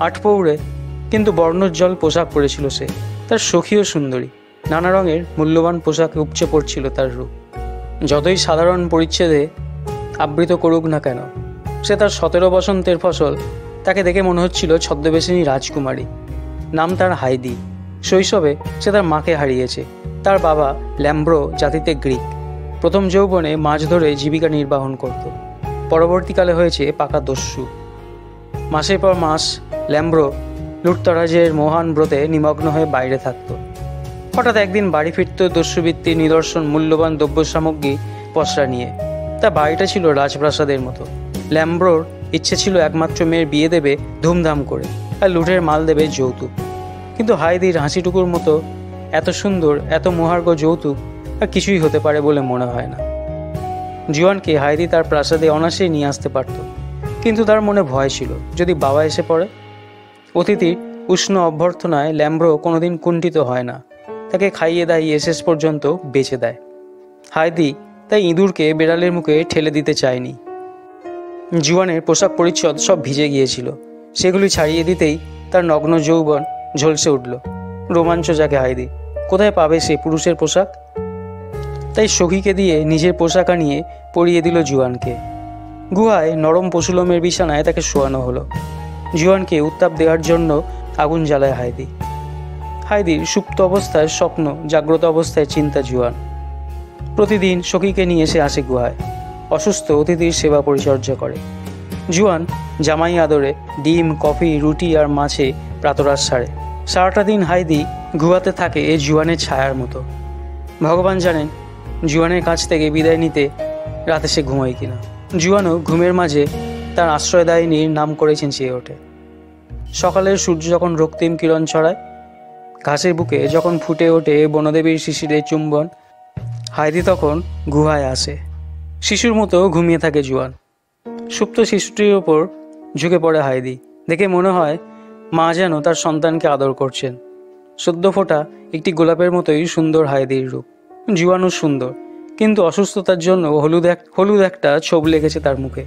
Speaker 1: আটপৌড়ে কিন্তু বর্ণোজ্জ্বল পোশাক পরেছিল সে। তার সখীও সুন্দরী, নানা রঙের মূল্যবান পোশাকে উপচে পড়ছিল তার রূপ। যতই সাধারণ পরিচ্ছেদে আবৃত করুক না কেন, সে তার 17 বসন্তের ফসল। তাকে দেখে মনে হচ্ছিল ছদ্মবেশিনী রাজকুমারী। নাম তার হাইদি। শৈশবে সে তার মাকে হারিয়েছে। তার বাবা ল্যাম্ব্রো জাতিতে গ্রিক। প্রথম যৌবনে মাছ ধরে জীবিকা নির্বাহন করত। পরবর্তীকালে হয়েছে পাকা দস্যু। মাসের পর মাস ল্যাম্ব্রো লুটতরাজের মহান ব্রতে নিমগ্ন হয়ে বাইরে থাকত। হঠাৎ একদিন বাড়ি ফিরত দস্যুবৃত্তির নিদর্শন মূল্যবান দ্রব্য সামগ্রী পসরা নিয়ে। তার বাড়িটা ছিল রাজপ্রাসাদের মতো। ল্যাম্ব্রোর ইচ্ছে ছিল একমাত্র মেয়ের বিয়ে দেবে ধুমধাম করে, আর লুটের মাল দেবে যৌতুক। কিন্তু হাইদির হাসিটুকুর মতো এত সুন্দর, এত মহার্ঘ যৌতুক আর কিছুই হতে পারে বলে মনে হয় না। জুয়ানকে হাইদি তার প্রাসাদে অনায়াসেই নিয়ে আসতে পারত, কিন্তু তার মনে ভয় ছিল যদি বাবা এসে পড়ে। অতিথির উষ্ণ অভ্যর্থনায় ল্যাম্ব্রো কোনোদিন কুণ্ঠিত হয় না, তাকে খাইয়ে দাইয়ে শেষ পর্যন্ত বেঁচে দেয়। হাইদি তাই ইঁদুরকে বেড়ালের মুখে ঠেলে দিতে চায়নি। জুয়ানের পোশাক পরিচ্ছদ সব ভিজে গিয়েছিল, সেগুলি ছাড়িয়ে দিতেই তার নগ্ন যৌবন ঝলসে উঠল। রোমাঞ্চ জাগে হাইদি, কোথায় পাবে সে পুরুষের পোশাক? তাই সখীকে দিয়ে নিজের পোশাক আনিয়ে পরিয়ে দিল জুয়ানকে। গুহায় নরম পশুলোমের বিছানায় তাকে শোয়ানো হলো। জুয়ানকে উত্তাপ দেওয়ার জন্য আগুন জ্বালায় হাইদি। হাইদির সুপ্ত অবস্থায় স্বপ্ন, জাগ্রত অবস্থায় চিন্তা জুয়ান। প্রতিদিন সখীকে নিয়ে এসে আসে গুহায়, অসুস্থ অতিথির সেবা পরিচর্যা করে। জুয়ান জামাই আদরে ডিম, কফি, রুটি আর মাছে প্রাতরাশ সারে। সারাটা দিন হাইদি গুহাতে থাকে এ জুয়ানের ছায়ার মতো। ভগবান জানেন জুয়ানের কাছ থেকে বিদায় নিতে রাতে সে ঘুমোয় কিনা। জুয়ানও ঘুমের মাঝে তার আশ্রয়দায়িনীর নাম করেছেন চেয়ে ওঠে। সকালের সূর্য যখন রক্তিম কিরণ ছড়ায়, ঘাসের বুকে যখন ফুটে ওঠে বনদেবীর শিশিরের চুম্বন, হাইদি তখন গুহায় আসে। শিশুর মতো ঘুমিয়ে থাকে জুয়ান। সুপ্ত শিশুটির ওপর ঝুঁকে পড়ে হাইদি। দেখে মনে হয় মা যেন তার সন্তানকে আদর করছেন। সদ্য ফোটা একটি গোলাপের মতোই সুন্দর হাইদির রূপ। জুয়ানও সুন্দর, কিন্তু অসুস্থতার জন্য হলুদ একটা ছোপ লেগেছে তার মুখে।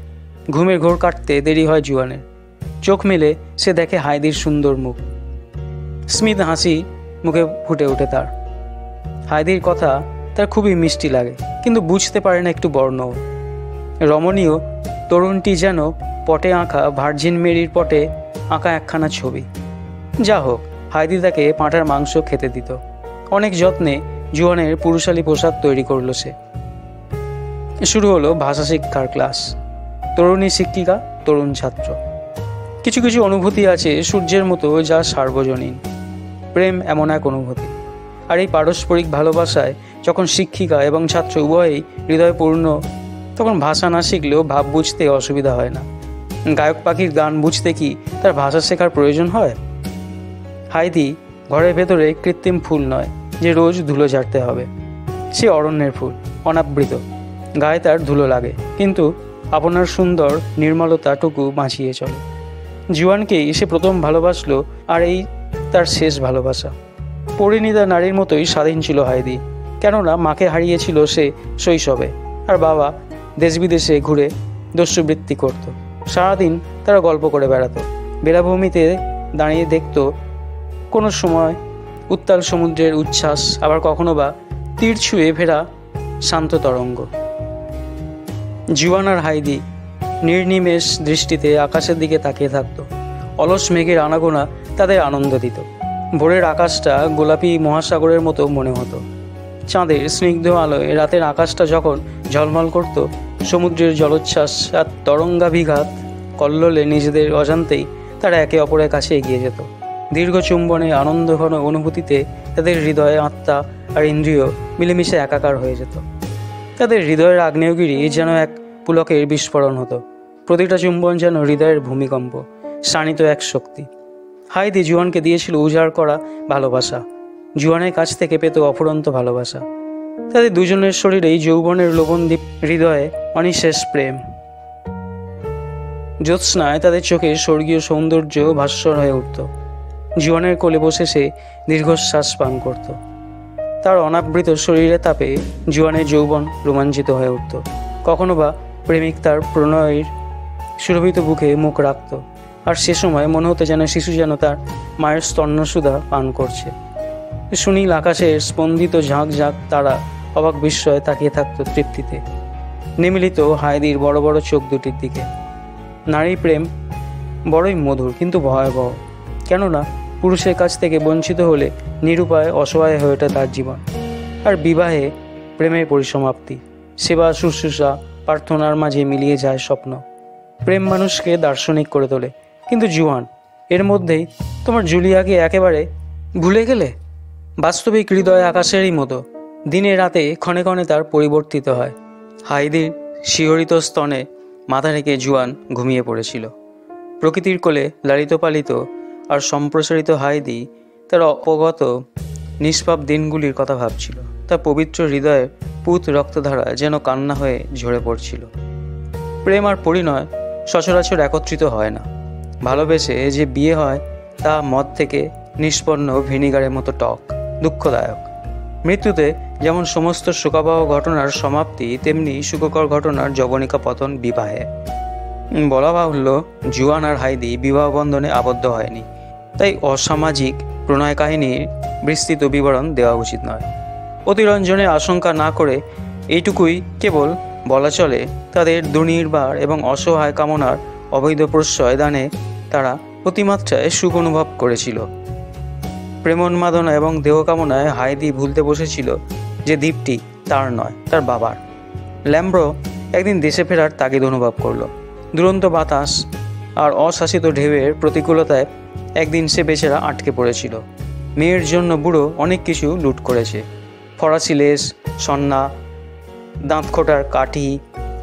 Speaker 1: ঘুমের ঘোর কাটতে দেরি হয় জুয়ানের। চোখ মেলে সে দেখে হাইদির সুন্দর মুখ। স্মিত হাসি মুখে ফুটে ওঠে তার। হাইদির কথা তার খুবই মিষ্টি লাগে, কিন্তু বুঝতে পারে না একটু বর্ণ। রমণীয় তরুণটি যেন পটে আঁকা ভার্জিন মেরির পটে আঁকা একখানা ছবি। যা হোক, হাইদি তাকে পাঁঠার মাংস খেতে দিত। অনেক যত্নে জুয়ানের পুরুষালী পোশাক তৈরি করল সে। শুরু হলো ভাষা শিক্ষার ক্লাস। তরুণী শিক্ষিকা, তরুণ ছাত্র। কিছু কিছু অনুভূতি আছে সূর্যের মতো, যা সার্বজনীন। প্রেম এমন এক অনুভূতি, আর এই পারস্পরিক ভালোবাসায় যখন শিক্ষিকা এবং ছাত্র উভয়ই হৃদয়পূর্ণ, তখন ভাষা না শিখলেও ভাব বুঝতে অসুবিধা হয় না। গায়ক পাখির গান বুঝতে কি তার ভাষা শেখার প্রয়োজন হয়? হাইদি ঘরের ভেতরে কৃত্রিম ফুল নয় যে রোজ ধুলো ঝাড়তে হবে। সে অরণ্যের ফুল, অনাবৃত। গায়ে তার ধুলো লাগে, কিন্তু আপনার সুন্দর নির্মলতাটুকু বাঁচিয়ে চলে। জুয়ানকেই সে প্রথম ভালোবাসলো, আর এই তার শেষ ভালোবাসা। পরিণীতা নারীর মতোই স্বাধীন ছিল হাইদি, কেননা মাকে হারিয়েছিল সে শৈশবে, আর বাবা দেশ বিদেশে ঘুরে দস্যুবৃত্তি করত। সারাদিন তারা গল্প করে বেড়াতো, বেলাভূমিতে দাঁড়িয়ে দেখত কোনো সময় উত্তাল সমুদ্রের উচ্ছ্বাস, আবার কখনো বা তীর ছুঁয়ে ফেরা শান্ত তরঙ্গ। জুয়ান আর হাইদি নির্নিমেষ দৃষ্টিতে আকাশের দিকে তাকিয়ে থাকত। অলস মেঘের আনাগোনা তাদের আনন্দ দিত। ভোরের আকাশটা গোলাপি মহাসাগরের মতো মনে হতো। চাঁদের স্নিগ্ধ আলোয় রাতের আকাশটা যখন ঝলমল করত, সমুদ্রের জলোচ্ছ্বাস আর তরঙ্গাভিঘাত কল্লোলে নিজেদের অজান্তেই তারা একে অপরের কাছে এগিয়ে যেত। দীর্ঘ চুম্বনে আনন্দঘন অনুভূতিতে তাদের হৃদয়ে আত্মা আর ইন্দ্রিয় মিলেমিশে একাকার হয়ে যেত। তাদের হৃদয়ের আগ্নেয়গিরি যেন এক পুলকের বিস্ফোরণ হতো। প্রতিটা চুম্বন যেন হৃদয়ের ভূমিকম্প, শানিত এক শক্তি। হাইদি জুয়ানকে দিয়েছিল উজাড় করা ভালোবাসা, জুয়ানের কাছ থেকে পেত অফুরন্ত ভালোবাসা। তাদের দুজনের শরীরেই যৌবনের লবণদ্বীপ, হৃদয়ে অনিশেষ প্রেম। জ্যোৎস্নায় তাদের চোখে স্বর্গীয় সৌন্দর্য ভাস্বর হয়ে উঠত। জুয়ানের কোলে বসে সে দীর্ঘশ্বাস পান করত। তার অনাবৃত শরীরে তাপে জুয়ানের যৌবন রোমাঞ্চিত হয়ে উঠত। কখনো বা প্রেমিক তার প্রণয়ের সুরভিত বুকে মুখ রাখত, আর সে সময় মনে হতো যেন শিশু যেন তার মায়ের স্তন্যসুধা পান করছে। সুনীল আকাশের স্পন্দিত ঝাঁক ঝাঁক তারা অবাক বিস্ময়ে তাকিয়ে থাকত তৃপ্তিতে, নিমিলিত হাইদির বড় বড় চোখ দুটির দিকে। নারী প্রেম বড়ই মধুর, কিন্তু ভয়াবহ, কেননা পুরুষের কাছ থেকে বঞ্চিত হলে নিরুপায় অসহায় হয়ে ওঠে তার জীবন। আর বিবাহে প্রেমের পরিসমাপ্তি, সেবা শুশ্রূষা প্রার্থনার মাঝে মিলিয়ে যায় স্বপ্ন। প্রেম মানুষকে দার্শনিক করে তোলে। কিন্তু জুয়ান, এর মধ্যেই তোমার জুলিয়াকে একেবারে ভুলে গেলে? বাস্তবিক হৃদয় আকাশেরই মতো, দিনে রাতে ক্ষণে ক্ষণে তার পরিবর্তিত হয়। হাইদির শিহরিত স্তনে মাথা রেখে জুয়ান ঘুমিয়ে পড়েছিল। প্রকৃতির কোলে লালিত পালিত আর সম্প্রসারিত হাইদি তার অপগত নিষ্পাপ দিনগুলির কথা ভাবছিল। তার পবিত্র হৃদয়ের পুত রক্তধারা যেন কান্না হয়ে ঝরে পড়ছিল। প্রেম আর পরিণয় সচরাচর একত্রিত হয় না। ভালোবেসে যে বিয়ে হয় তা মদ থেকে নিষ্পন্ন ভিনিগারের মতো টক, দুঃখদায়ক। মৃত্যুতে যেমন সমস্ত শোকাবহ ঘটনার সমাপ্তি, তেমনি সুখকর ঘটনার যবনিকা পতন বিবাহে। বলা বাহুল্য, জুয়ান আর হাইদি বিবাহ বন্ধনে আবদ্ধ হয়নি, তাই অসামাজিক প্রণয় কাহিনীর বিস্তৃত বিবরণ দেওয়া উচিত নয়। অতিরঞ্জনের আশঙ্কা না করে এইটুকুই কেবল বলা চলে, তাদের দুর্নির্বার এবং অসহায় কামনার অবৈধ প্রশ্রয় দানে তারা অতিমাত্রায় সুখ অনুভব করেছিল। প্রেমোন্মাদনা এবং দেহকামনায় হাইদি ভুলতে বসেছিল যে দ্বীপটি তার নয়, তার বাবার। ল্যাম্ব্রো একদিন দেশে ফেরার তাগিদ অনুভব করলো। দুরন্ত বাতাস আর অশাসিত ঢেউয়ের প্রতিকূলতায় একদিন সে বেচারা আটকে পড়েছিল। মেয়ের জন্য বুড়ো অনেক কিছু লুট করেছে, ফরাসি লেস, সন্না, দাঁতখোটার কাঠি,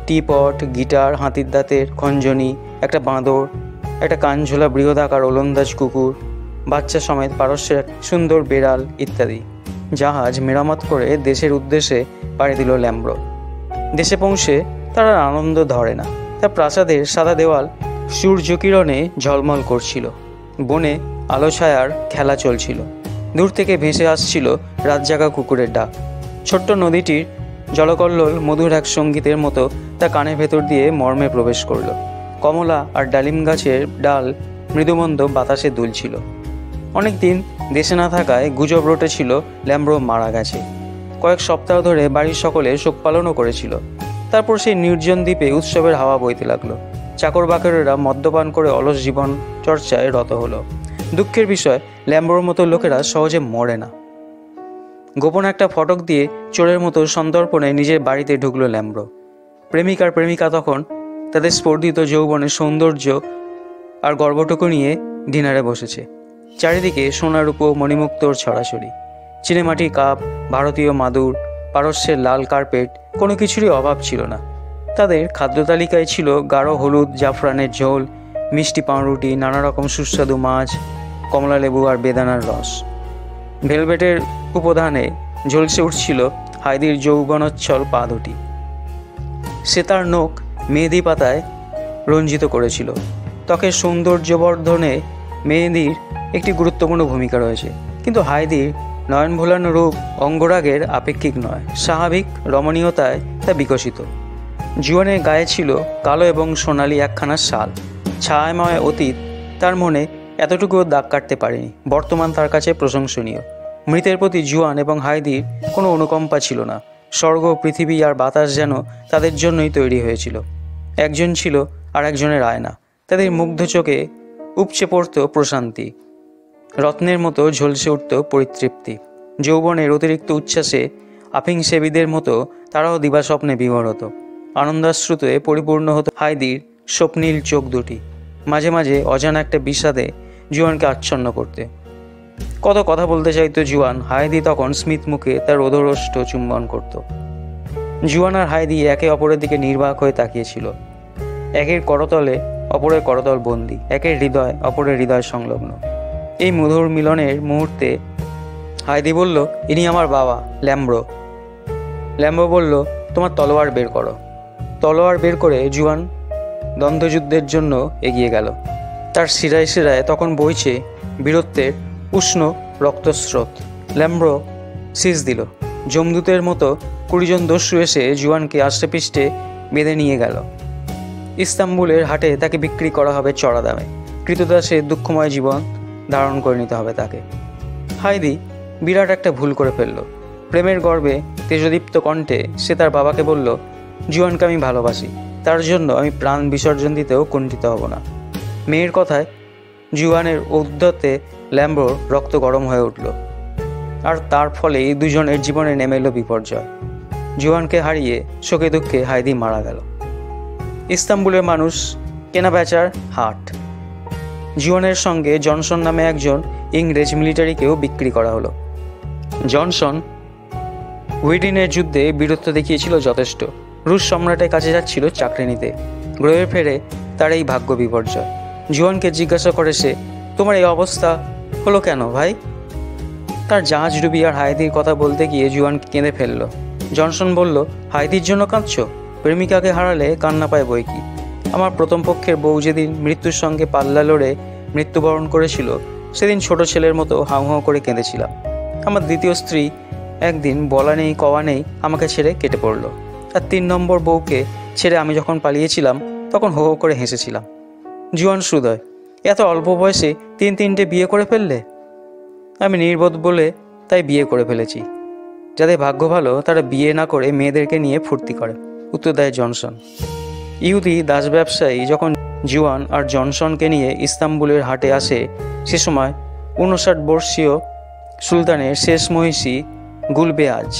Speaker 1: টিপট, গিটার, হাতির দাঁতের খঞ্জনি, একটা বাঁদর, একটা কানঝোলা বৃহদাকার ওলন্দাজ কুকুর, বাচ্চা সমেত পারস্যের এক সুন্দর বেড়াল ইত্যাদি। জাহাজ মেরামত করে দেশের উদ্দেশ্যে পাড়ি দিল ল্যাম্ব্রো। দেশে পৌঁছে তার আর আনন্দ ধরে না। তার প্রাসাদের সাদা দেওয়াল সূর্যকিরণে ঝলমল করছিল, বনে আলো ছায়ার খেলা চলছিল। দূর থেকে ভেসে আসছিল রাতজাগা কুকুরের ডাক। ছোট্ট নদীটির জলকল্লোল মধুর এক সঙ্গীতের মতো তা কানের ভেতর দিয়ে মর্মে প্রবেশ করল। কমলা আর ডালিম গাছের ডাল মৃদুমন্দ বাতাসে দুলছিল। অনেকদিন দেশে না থাকায় গুজব রটেছিল ল্যাম্ব্রো মারা গেছে। কয়েক সপ্তাহ ধরে বাড়ির সকলে শোক পালনও করেছিল। তারপর সেই নির্জন দ্বীপে উৎসবের হাওয়া বইতে লাগলো। চাকর বাকরেরা মদ্যপান করে অলস জীবন চর্চায় রত হলো। দুঃখের বিষয়, ল্যাম্ব্রোর মতো লোকেরা সহজে মরে না। গোপন একটা ফটক দিয়ে চোরের মতো সন্তর্পণে নিজের বাড়িতে ঢুকলো ল্যাম্ব্রো। প্রেমিক আর প্রেমিকা তখন তাদের স্পর্ধিত যৌবনের সৌন্দর্য আর গর্বটুকু নিয়ে ডিনারে বসেছে। চারিদিকে সোনার রূপো মণিমুক্তর ছড়াছড়ি, চিনেমাটির কাপ, ভারতীয় মাদুর, পারস্যের লাল কার্পেট, কোনো কিছুরই অভাব ছিল না। তাদের খাদ্য তালিকায় ছিল গাঢ় হলুদ জাফরানের ঝোল, মিষ্টি পাউরুটি, নানা রকম সুস্বাদু মাছ, কমলা লেবু আর বেদানার রস। ভেলভেটের উপধানে ঝলসে উঠছিল হাইদির যৌবনোচ্ছল পা দুটি। সে তার নখ মেহেদি পাতায় রঞ্জিত করেছিল। ত্বকের সৌন্দর্যবর্ধনে মেহেদির একটি গুরুত্বপূর্ণ ভূমিকা রয়েছে, কিন্তু হাইদির নয়ন ভোলানো রূপ অঙ্গরাগের আপেক্ষিক নয়, স্বাভাবিক রমণীয়তায় তা বিকশিত। জুয়ানের গায়ে ছিল কালো এবং সোনালি একখানা শাল। ছায়াময় অতীত তার মনে এতটুকুও দাগ কাটতে পারেনি। বর্তমান তার কাছে প্রশংসনীয়। মৃতের প্রতি জুয়ান এবং হাইদির কোনো অনুকম্পা ছিল না। স্বর্গ, পৃথিবী আর বাতাস যেন তাদের জন্যই তৈরি হয়েছিল। একজন ছিল আর একজনের আয়না। তাদের মুগ্ধ চোখে উপচে পড়ত প্রশান্তি, রত্নের মতো ঝলসে উঠত পরিতৃপ্তি। যৌবনের অতিরিক্ত উচ্ছ্বাসে আফিং সেবীদের মতো তারাও দিবাস্বপ্নে বিভোর হতো। আনন্দাশ্রুতে পরিপূর্ণ হতো হাইদির স্বপ্নীল চোখ দুটি। মাঝে মাঝে অজানা একটা বিষাদে জুয়ানকে আচ্ছন্ন করতে। কত কথা বলতে চাইতো জুয়ান, হাইদি তখন স্মিত মুখে তার অধরষ্ট চুম্বন করত। জুয়ান আর হাইদি একে অপরের দিকে নির্বাক হয়ে তাকিয়েছিল। একের করতলে অপরের করতল বন্দী, একের হৃদয় অপরের হৃদয় সংলগ্ন। এই মধুর মিলনের মুহূর্তে হাইদি বলল, ইনি আমার বাবা, ল্যাম্ব্রো। ল্যাম্ব্রো বলল, তোমার তলোয়ার বের করো। তলোয়ার বের করে জুয়ান দ্বন্দ্বযুদ্ধের জন্য এগিয়ে গেল। তার শিরায় শিরায় তখন বইছে বীরত্বের উষ্ণ রক্তস্রোত। ল্যাম্ব্রো শীষ দিল। যমদূতের মতো 20 জন দস্যু এসে জুয়ানকে আষ্টেপৃষ্ঠে বেঁধে নিয়ে গেল। ইস্তাম্বুলের হাটে তাকে বিক্রি করা হবে চড়া দামে। কৃতদাসে দুঃখময় জীবন ধারণ করে নিতে হবে তাকে। হাইদি বিরাট একটা ভুল করে ফেলল। প্রেমের গর্বে তেজদীপ্ত কণ্ঠে সে তার বাবাকে বলল, জুয়ানকে আমি ভালোবাসি, তার জন্য আমি প্রাণ বিসর্জন দিতেও কুণ্ঠিত হব না। মেয়ের কথায় জুয়ানের উদ্ধতে ল্যাম্ব্রোর রক্ত গরম হয়ে উঠল, আর তার ফলেই দুজনের জীবনে নেমে এলো বিপর্যয়। জুয়ানকে হারিয়ে শোকে দুঃখে হাইদি মারা গেল। ইস্তাম্বুলের মানুষ কেনাবেচার হাট। জুয়ানের সঙ্গে জনসন নামে একজন ইংরেজ মিলিটারিকেও বিক্রি করা হলো। জনসন উইডিনের যুদ্ধে বীরত্ব দেখিয়েছিল যথেষ্ট। রুশ সম্রাটের কাছে যাচ্ছিল চাকরি নিতে। গ্রহে ফেরে তার এই ভাগ্য বিপর্যয়। জুয়ানকে জিজ্ঞাসা করে সে, তোমার এই অবস্থা হলো কেন ভাই? তার জাহাজ ডুবি আর হাইদির কথা বলতে গিয়ে জুয়ান কেঁদে ফেলল। জনসন বলল, হাইদির জন্য কাঁদছ? প্রেমিকাকে হারালে কান্না পায় বই কি। আমার প্রথম পক্ষের বউ যেদিন মৃত্যুর সঙ্গে পাল্লা লড়ে মৃত্যুবরণ করেছিল, সেদিন ছোট ছেলের মতো হাউ হাউ করে কেঁদেছিলাম। আমার দ্বিতীয় স্ত্রী একদিন বলা নেই কওয়া নেই আমাকে ছেড়ে কেটে পড়ল। আর 3 নম্বর বউকে ছেড়ে আমি যখন পালিয়েছিলাম তখন হো হো করে হেসেছিলাম। জুয়ান সুদয়, এত অল্প বয়সে 3-3টে বিয়ে করে ফেললে? আমি নির্বোধ বলে তাই বিয়ে করে ফেলেছি। যাদের ভাগ্য ভালো তারা বিয়ে না করে মেয়েদেরকে নিয়ে ফুর্তি করে, উত্তর দেয় জনসন। ইহুদি দাস ব্যবসায়ী যখন জুয়ান আর জনসনকে নিয়ে ইস্তাম্বুলের হাটে আসে, সে সময় 59 বর্ষীয় সুলতানের শেষ মহিষী গুলবেয়াজ,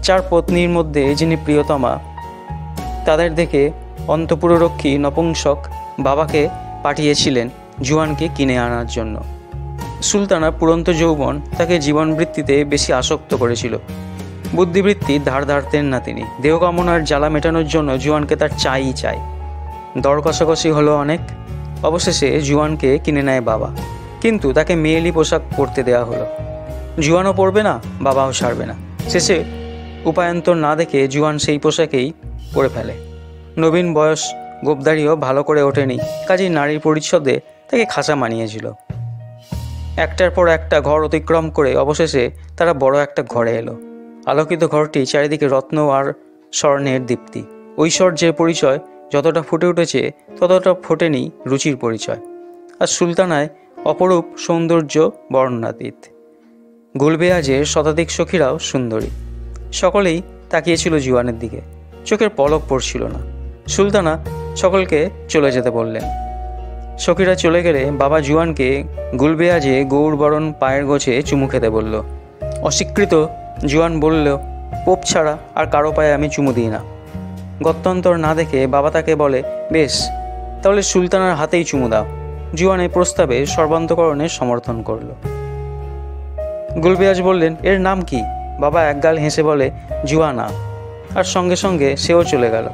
Speaker 1: 4 পত্নীর মধ্যে যিনি প্রিয়তমা, তাদের দেখে অন্তঃপুররক্ষী নপুংসক বাবাকে পাঠিয়েছিলেন জুয়ানকে কিনে আনার জন্য। সুলতানা পুরন্ত যৌবন তাকে জীবনবৃত্তিতে বেশি আসক্ত করেছিল। বুদ্ধিবৃত্তি ধার ধারতেন না তিনি। দেহকামনার জ্বালা মেটানোর জন্য জুয়ানকে তার চাই। দর কষাকষি হলো অনেক। অবশেষে জুয়ানকে কিনে নেয় বাবা, কিন্তু তাকে মেয়েলি পোশাক পরতে দেওয়া হলো। জুয়ানও পরবে না, বাবাও ছাড়বে না। শেষে উপায়ন্তর না দেখে জুয়ান সেই পোশাকেই পরে ফেলে। নবীন বয়স, গোপদারিও ভালো করে ওঠেনি, কাজেই নারীর পরিচ্ছদে তাকে খাঁচা মানিয়েছিল। একটার পর একটা ঘর অতিক্রম করে অবশেষে তারা বড় একটা ঘরে এলো। আলোকিত ঘরটি চারিদিকে রত্ন আর স্বর্ণের দীপ্তি। ঐশ্বর্যের পরিচয় যতটা ফুটে উঠেছে ততটা ফোটেনি রুচির পরিচয়। আর সুলতানায় অপরূপ সৌন্দর্য বর্ণনাতীত। গুলবেয়াজের শতাধিক সখীরাও সুন্দরী। সকলেই তাকিয়েছিল জুয়ানের দিকে, চোখের পলক পড়ছিল না। সুলতানা সকলকে চলে যেতে বললেন। সখীরা চলে গেলে বাবা জুয়ানকে গুলবেয়াজে গৌরবরণ পায়ের গোছে চুমু খেতে বলল। অস্বীকৃত জুয়ান বলল, পোপ ছাড়া আর কারো পায়ে আমি চুমু দিই না। গত্যন্তর না দেখে বাবা তাকে বলে, বেশ, তাহলে সুলতানার হাতেই চুমু দাও। জুয়ান এই প্রস্তাবে সর্বান্তকরণে সমর্থন করল। গুলবেয়াজ বললেন, এর নাম কি? বাবা একগাল হেসে বলে, জুয়ানা, আর সঙ্গে সঙ্গে সেও চলে গেল।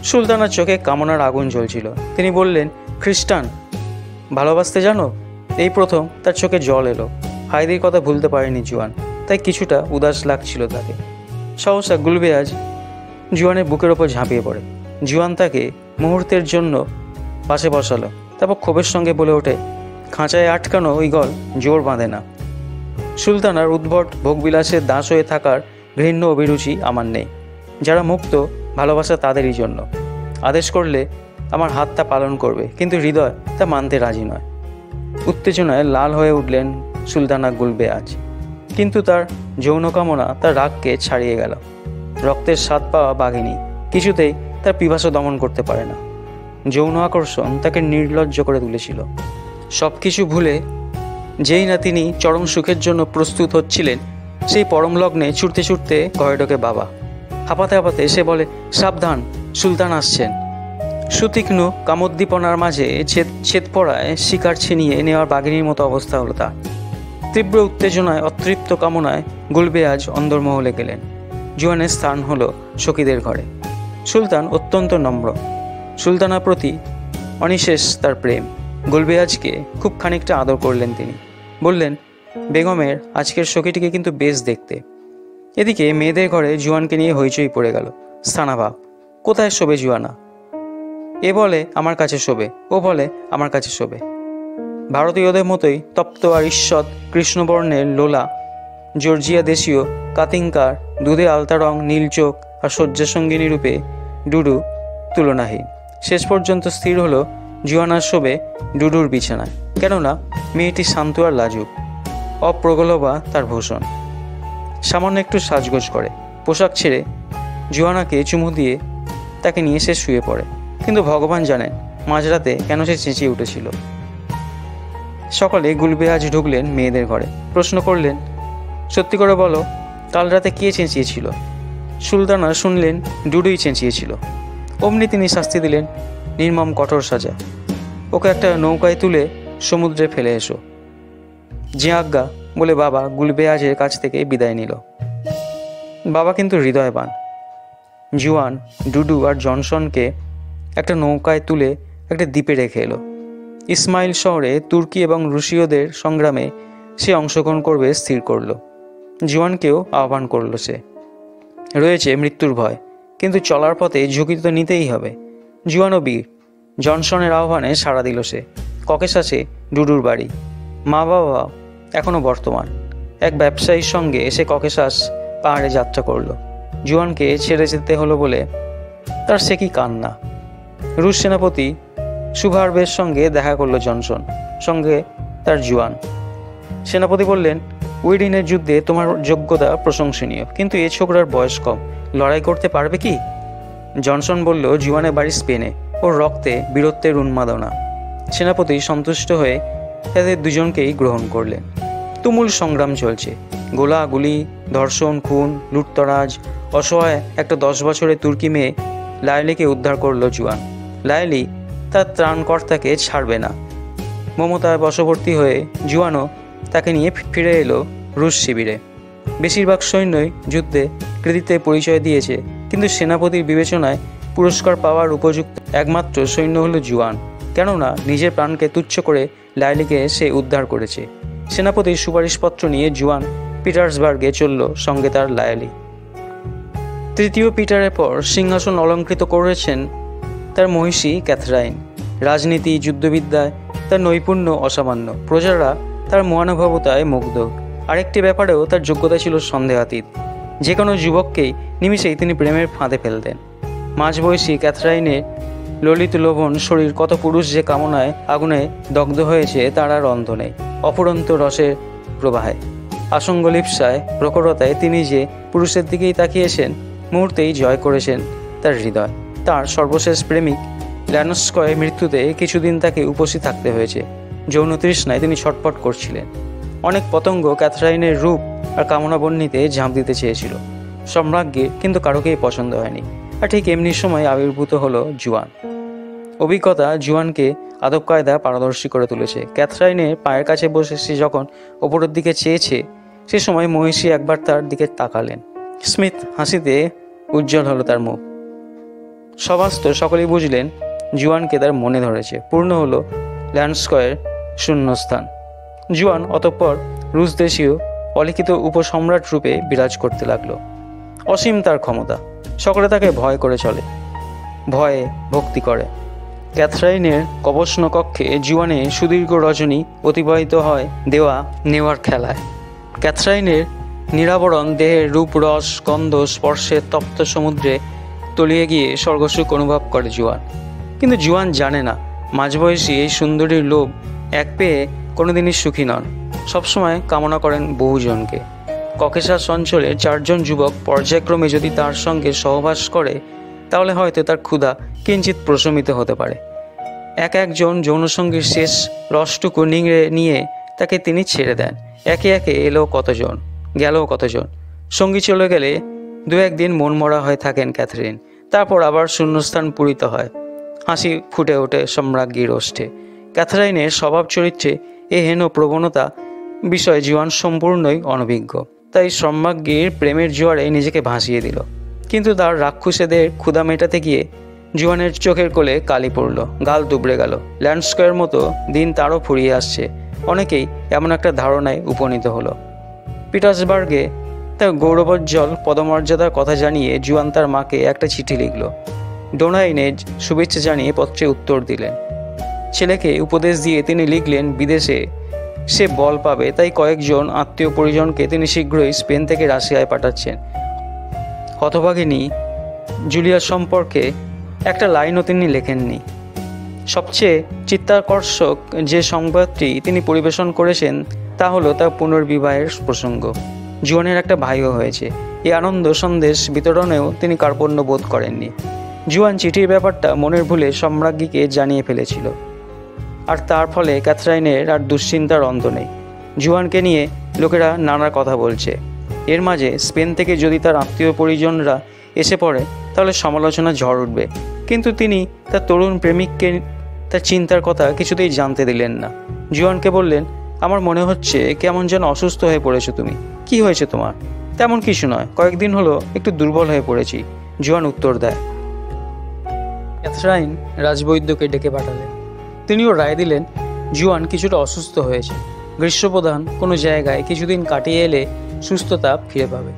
Speaker 1: সুলতানার চোখে কামনার আগুন জ্বলছিল। তিনি বললেন, খ্রিস্টান ভালোবাসতে জানো? এই প্রথম তার চোখে জল এলো। হাইদির কথা ভুলতে পারেনি জুয়ান, তাই কিছুটা উদাস লাগছিল তাকে। সহসা গুলবেয়াজ জুয়ানের বুকের ওপর ঝাঁপিয়ে পড়ে। জুয়ান তাকে মুহূর্তের জন্য পাশে বসালো, তারপর ক্ষোভের সঙ্গে বলে ওঠে, খাঁচায় আটকানো ঈগল জোর বাঁধে না। সুলতানার উদ্ভট ভোগবিলাসের দাস হয়ে থাকার ঘৃণ্য অভিরুচি আমার নেই। যারা মুক্ত, ভালোবাসা তাদেরই জন্য। আদেশ করলে আমার হাতটা পালন করবে, কিন্তু হৃদয় তা মানতে রাজি নয়। উত্তেজনায় লাল হয়ে উঠলেন সুলতানা গুলবেয়াজ, কিন্তু তার যৌন কামনা তার রাগকে ছাড়িয়ে গেল। রক্তের স্বাদ পাওয়া বাঘিনী কিছুতেই তার পিপাসা দমন করতে পারে না। যৌন আকর্ষণ তাকে নির্লজ্জ করে তুলেছিল। সব কিছু ভুলে যেই না তিনি চরম সুখের জন্য প্রস্তুত হচ্ছিলেন, সেই পরম লগ্নে ছুটতে ছুটতে ঘরে ঢোকে বাবা। হাঁপাতে হাঁপাতে সে বলে, সাবধান, সুলতান আসছেন। সুতীক্ষ্ণ কামোদ্দীপনার মাঝে ছেদ পড়ায় শিকার ছিনিয়ে নেওয়ার বাঘিনীর মতো অবস্থা হলো তার। তীব্র উত্তেজনায়, অতৃপ্ত কামনায় গুলবেয়াজ অন্দরমহলে গেলেন। জুয়ানের স্থান হলো সখীদের ঘরে। সুলতান অত্যন্ত নম্র। সুলতানার প্রতি অনিশেষ তার প্রেম। গুলবেয়াজকে খুব খানিকটা আদর করলেন তিনি। বললেন, বেগমের আজকের সখীটিকে কিন্তু বেশ দেখতে। এদিকে মেয়েদের ঘরে জুয়ানকে নিয়ে হইচই পড়ে গেল। স্থানাভাব। কোথায় শোবে জুয়ানা? এ বলে আমার কাছে শোবে, ও বলে আমার কাছে শোবে। ভারতীয়দের মতোই তপ্ত আর ঈষৎ কৃষ্ণবর্ণের লোলা, জর্জিয়া দেশীয় কাতিঙ্কার, দুধে আলতা রং, নীল চোখ আর শয্যাসঙ্গিনী রূপে ডুডু তুলনাহীন। শেষ পর্যন্ত স্থির হলো জুয়ানার শোবে ডুডুর বিছানায়। কেননা মেয়েটি শান্ত আর লাজুক। অপ্রগলভা তার ভূষণ। সামান্য একটু সাজগোজ করে, পোশাক ছেড়ে জুয়ানাকে চুমু দিয়ে তাকে নিয়ে সে শুয়ে পড়ে। কিন্তু ভগবান জানেন মাঝরাতে কেন সে চেঁচিয়ে উঠেছিল। সকালে গুলবেয়াজ ঢুকলেন মেয়েদের ঘরে। প্রশ্ন করলেন, সত্যি করে বলো, কাল রাতে কে চেঁচিয়েছিল? সুলতানা শুনলেন ডুডুই চেঁচিয়েছিল। অমনি তিনি শাস্তি দিলেন, নির্মম কঠোর সাজা। ওকে একটা নৌকায় তুলে সমুদ্রে ফেলে এসো। যে আজ্ঞা বলে বাবা গুলবেয়াজের কাছ থেকে বিদায় নিল। বাবা কিন্তু হৃদয়বান। জুয়ান, ডুডু আর জনসনকে একটা নৌকায় তুলে একটা দ্বীপে রেখে এলো। ইসমাইল শহরে তুর্কি এবং রুশীয়দের সংগ্রামে সে অংশগ্রহণ করবে স্থির করল। জুয়ানকেও আহ্বান করল সে। রয়েছে মৃত্যুর ভয়, কিন্তু চলার পথে ঝুঁকি তো নিতেই হবে। জুয়ানও বীর। জনসনের আহ্বানে সাড়া দিল সে। ককেশাসে ডুডুর বাড়ি। মা বাবা এখনও বর্তমান। এক ব্যবসায়ীর সঙ্গে এসে ককেশাস পাহাড়ে যাত্রা করল। জুয়ানকে ছেড়ে যেতে হলো বলে তার সে কি কান্না। রুশ সেনাপতি সুভার্বের সঙ্গে দেখা করলো জনসন, সঙ্গে তার জুয়ান। সেনাপতি বললেন, উইডিনের যুদ্ধে তোমার যোগ্যতা প্রশংসনীয়, কিন্তু এ ছোকরার বয়স কম, লড়াই করতে পারবে কি? জনসন বলল, জুয়ানের বাড়ি স্পেনে, ওর রক্তে বীরত্বের উন্মাদনা। সেনাপতি সন্তুষ্ট হয়ে তাদের দুজনকেই গ্রহণ করলেন। তুমুল সংগ্রাম চলছে। গোলাগুলি, ধর্ষণ, খুন, লুটতরাজ। অসহায় একটা 10 বছরের তুর্কি মেয়ে লায়লিকে উদ্ধার করল জুয়ান। লায়লি তার ত্রাণকর্তাকে ছাড়বে না। মমতায় বশবর্তী হয়ে জুয়ানও তাকে নিয়ে ফিরে এলো রুশ শিবিরে। বেশিরভাগ সৈন্যই যুদ্ধে কৃতিত্বের পরিচয় দিয়েছে, কিন্তু সেনাপতির বিবেচনায় পুরস্কার পাওয়ার উপযুক্ত একমাত্র সৈন্য হলো জুয়ান। কেননা নিজের প্রাণকে তুচ্ছ করে লায়লিকে সে উদ্ধার করেছে। সেনাপতির সুপারিশপত্র নিয়ে জুয়ান পিটার্সবার্গে চলল, সঙ্গে তার লায়লি। তৃতীয় পিটারের পর সিংহাসন অলঙ্কৃত করেছেন তার মহিষী ক্যাথরাইন। রাজনীতি, যুদ্ধবিদ্যায় তার নৈপুণ্য অসামান্য। প্রজারা তার মহানুভবতায় মুগ্ধ। আরেকটি ব্যাপারেও তার যোগ্যতা ছিল সন্দেহাতীত। যে কোনো যুবককেই নিমিষেই তিনি প্রেমের ফাঁদে ফেলতেন। মাঝবয়সী ক্যাথরাইনের ললিত লোভন শরীর কত পুরুষ যে কামনায় আগুনে দগ্ধ হয়েছে তার আর অন্ত নেই। অফুরন্ত রসের প্রবাহে, আসঙ্গলিপ্সায়, প্রখরতায় তিনি যে পুরুষের দিকেই তাকিয়েছেন, মুহূর্তেই জয় করেছেন তার হৃদয়। তার সর্বশেষ প্রেমিক ল্যানস্কয়ের মৃত্যুতে কিছুদিন তাকে উপস্থিত থাকতে হয়েছে। যৌন তৃষ্ণায় তিনি ছটফট করছিলেন। অনেক পতঙ্গ ক্যাথরাইনের রূপ আর কামনাবন্নিতে ঝাঁপ দিতে চেয়েছিল সম্রাজ্ঞীর, কিন্তু কারোকেই পছন্দ হয়নি। আর ঠিক এমনি সময় আবির্ভূত হলো জুয়ান। অভিজ্ঞতা জুয়ানকে আদব কায়দা পারদর্শী করে তুলেছে। ক্যাথরাইনের পায়ের কাছে বসে সে যখন ওপরের দিকে চেয়েছে, সে সময় মহিষী একবার তার দিকে তাকালেন। স্মিত হাসিতে উজ্জ্বল হলো তার মুখ। সবাস্ত সকলেই বুঝলেন জুয়ানকে তার মনে ধরেছে। পূর্ণ হলো ল্যান্ডস্কয়ের শূন্যস্থান। জুয়ান অতঃপর রুশ দেশীয় অলিখিত উপসম্রাট রূপে বিরাজ করতে লাগলো। অসীম তার ক্ষমতা। সকলে তাকে ভয় করে চলে। ভয়ে ভক্তি করে। ক্যাথরাইনের কবষ্ণ কক্ষে জুয়ানে সুদীর্ঘ রজনী অতিবাহিত হয় দেওয়া নেওয়ার খেলায়। ক্যাথরাইনের নিরাবরণ দেহের রূপ, রস, গন্ধ, স্পর্শের তপ্ত সমুদ্রে তলিয়ে গিয়ে স্বর্গসুখ অনুভব করে জুয়ান। কিন্তু জুয়ান জানে না, মাঝবয়সী এই সুন্দরীর লোভ এক পেয়ে কোনোদিনই সুখী নন, সবসময় কামনা করেন বহুজনকে। ককেশাস অঞ্চলের 4 জন যুবক পর্যায়ক্রমে যদি তার সঙ্গে সহবাস করে, তাহলে হয়তো তার ক্ষুধা কিঞ্চিৎ প্রশমিত হতে পারে। একজন যৌনসঙ্গীর শেষ রসটুকু নিংড়ে নিয়ে তাকে তিনি ছেড়ে দেন। একে একে এলো কতজন, গেল কতজন। সঙ্গী চলে গেলে 2-1 দিন মনমরা হয়ে থাকেন ক্যাথরিন। তারপর আবার শূন্যস্থান পূরিত হয়। হাসি ফুটে ওঠে সম্রাজ্ঞীর ওষ্ঠে। ক্যাথরাইনের স্বভাব চরিত্রে এ হেন প্রবণতা বিষয়ে জুয়ান সম্পূর্ণই অনভিজ্ঞ। তাই সম্রাজ্ঞীর প্রেমের জোয়ারে নিজেকে ভাসিয়ে দিল। কিন্তু তার রাক্ষসেদের ক্ষুধা মেটাতে গিয়ে জুয়ানের চোখের কোলে কালি পড়ল, গাল দুবড়ে গেল। ল্যান্ডস্কোয়ার মতো দিন তারও ফুরিয়ে আসছে। অনেকেই এমন একটা ধারণায় উপনীত হলো। পিটার্সবার্গে তার গৌরবোজ্জ্বল পদমর্যাদার কথা জানিয়ে জুয়ান তার মাকে একটা চিঠি লিখল। ডোনাইনে শুভেচ্ছা জানিয়ে পত্রে উত্তর দিলেন। ছেলেকে উপদেশ দিয়ে তিনি লিখলেন, বিদেশে সে বল পাবে, তাই কয়েকজন আত্মীয় পরিজনকে তিনি শীঘ্রই স্পেন থেকে রাশিয়ায় পাঠাচ্ছেন। হতভাগিনী জুলিয়ার সম্পর্কে একটা লাইনও তিনি লেখেননি। সবচেয়ে চিত্তাকর্ষক যে সংবাদটি তিনি পরিবেশন করেছেন তা হলো তার পুনর্বিবাহের প্রসঙ্গ। জুয়ানের একটা ভাইও হয়েছে। এই আনন্দ সন্দেশ বিতরণেও তিনি কার্পণ্য বোধ করেননি। জুয়ান চিঠির ব্যাপারটা মনের ভুলে সম্রাজ্ঞীকে জানিয়ে ফেলেছিল, আর তার ফলে ক্যাথরাইনের আর দুশ্চিন্তার অন্ত নেই। জুয়ানকে নিয়ে লোকেরা নানা কথা বলছে। এর মাঝে স্পেন থেকে যদি তার আত্মীয় পরিজনরা এসে পড়ে, তাহলে সমালোচনা ঝড় উঠবে। কিন্তু তিনি তার তরুণ প্রেমিককে তার চিন্তার কথা কিছুতেই জানতে দিলেন না। জুয়ানকে বললেন, আমার মনে হচ্ছে কেমন যেন অসুস্থ হয়ে পড়েছো তুমি। কি হয়েছে তোমার? তেমন কিছু নয়, কয়েকদিন হলো একটু দুর্বল হয়ে পড়েছি, জুয়ান উত্তর দেয়। ক্যাথরাইন রাজবৈদ্যকে ডেকে পাঠালেন। তিনিও রায় দিলেন, জুয়ান কিছুটা অসুস্থ হয়েছে। গ্রীষ্মপ্রধান কোনো জায়গায় কিছুদিন কাটিয়ে এলে সুস্থতা ফিরে পাবে।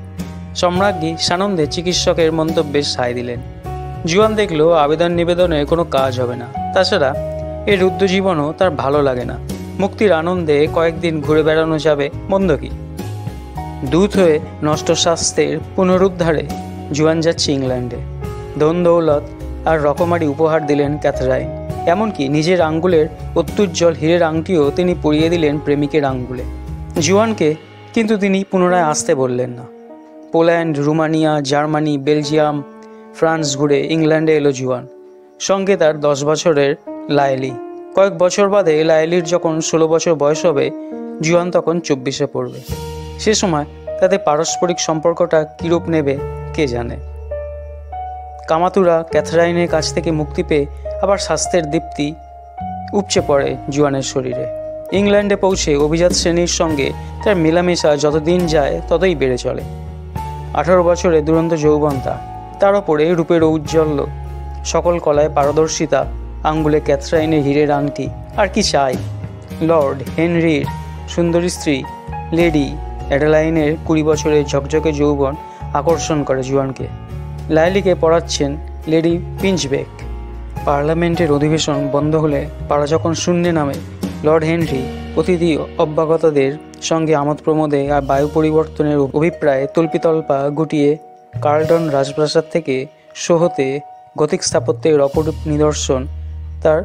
Speaker 1: সম্রাজ্ঞী সানন্দে চিকিৎসকের মন্তব্যে সায় দিলেন। জুয়ান দেখল আবেদন নিবেদনে কোনো কাজ হবে না। তাছাড়া এই রুদ্ধ জীবনও তার ভালো লাগে না। মুক্তির আনন্দে কয়েকদিন ঘুরে বেড়ানো যাবে, মন্দ কি? দূত হয়ে নষ্ট স্বাস্থ্যের পুনরুদ্ধারে জুয়ান যাচ্ছে ইংল্যান্ডে। ধন দৌলত আর রকমারি উপহার দিলেন ক্যাথরাইন। এমনকি নিজের আঙ্গুলের অত্যুজ্জ্বল হীরের আংটিও তিনি পরিয়ে দিলেন প্রেমিকের আঙ্গুলে। জুয়ানকে কিন্তু তিনি পুনরায় আসতে বললেন না। Poland, Romania, Germany, Belgium, France ঘুরে ইংল্যান্ডে এলো জুয়ান। সঙ্গে তার 10 বছরের লায়লি। কয়েক বছর বাদে লায়লির যখন 16 বছর বয়স হবে, জুয়ান তখন 24-এ পড়বে। সে সময় তাদের পারস্পরিক সম্পর্কটা কীরূপ নেবে কে জানে। কামাতুরা ক্যাথরাইনের কাছ থেকে মুক্তি পেয়ে আবার স্বাস্থ্যের দীপ্তি উপচে পড়ে জুয়ানের শরীরে। ইংল্যান্ডে পৌঁছে অভিজাত শ্রেণীর সঙ্গে তার মেলামেশা যতদিন যায় ততই বেড়ে চলে। 18 বছরে দুরন্ত যৌবন তার ওপরে রূপের ঔজ্জ্বল্য, সকল কলায় পারদর্শিতা, আঙ্গুলে ক্যাথরাইনের হীরের আংটি। আর কি চাই? লর্ড হেনরির সুন্দরী স্ত্রী লেডি অ্যাডেলাইনের 20 বছরের ঝকঝকে যৌবন আকর্ষণ করে জুয়ানকে। লায়লিকে পড়াচ্ছেন লেডি পিঞ্চবেক। পার্লামেন্টের অধিবেশন বন্ধ হলে পাড়া যখন শূন্যে নামে, লর্ড হেনরি অতিথি অভ্যাগতদের সঙ্গে আমোদ প্রমোদে আর বায়ু পরিবর্তনের অভিপ্রায়ে তল্পিতল্পা গুটিয়ে কার্লটন রাজপ্রাসাদ থেকে সোহোতে গথিক স্থাপত্যের অপরূপ নিদর্শন তার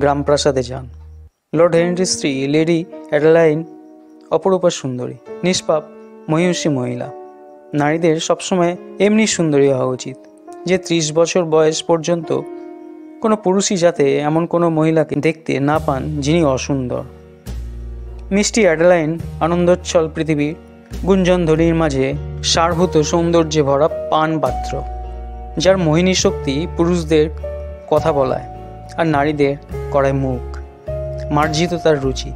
Speaker 1: গ্রামপ্রাসাদে যান। লর্ড হেনরির স্ত্রী লেডি অ্যাডেলাইন অপরূপা সুন্দরী, নিষ্পাপ মহিষী মহিলা। নারীদের সবসময় এমনি সুন্দরী হওয়া উচিত যে 30 বছর বয়স পর্যন্ত কোনো পুরুষই যাতে এমন কোনো মহিলাকে দেখতে না পান যিনি অসুন্দর। মিষ্টি অ্যাডেলাইন আনন্দোচ্ছল পৃথিবীর গুঞ্জনধ্বনির মাঝে সারভূত সৌন্দর্যে ভরা পান পাত্র, যার মোহিনী শক্তি পুরুষদের কথা বলায় আর নারীদের করায় মুখ। মার্জিত তার রুচি,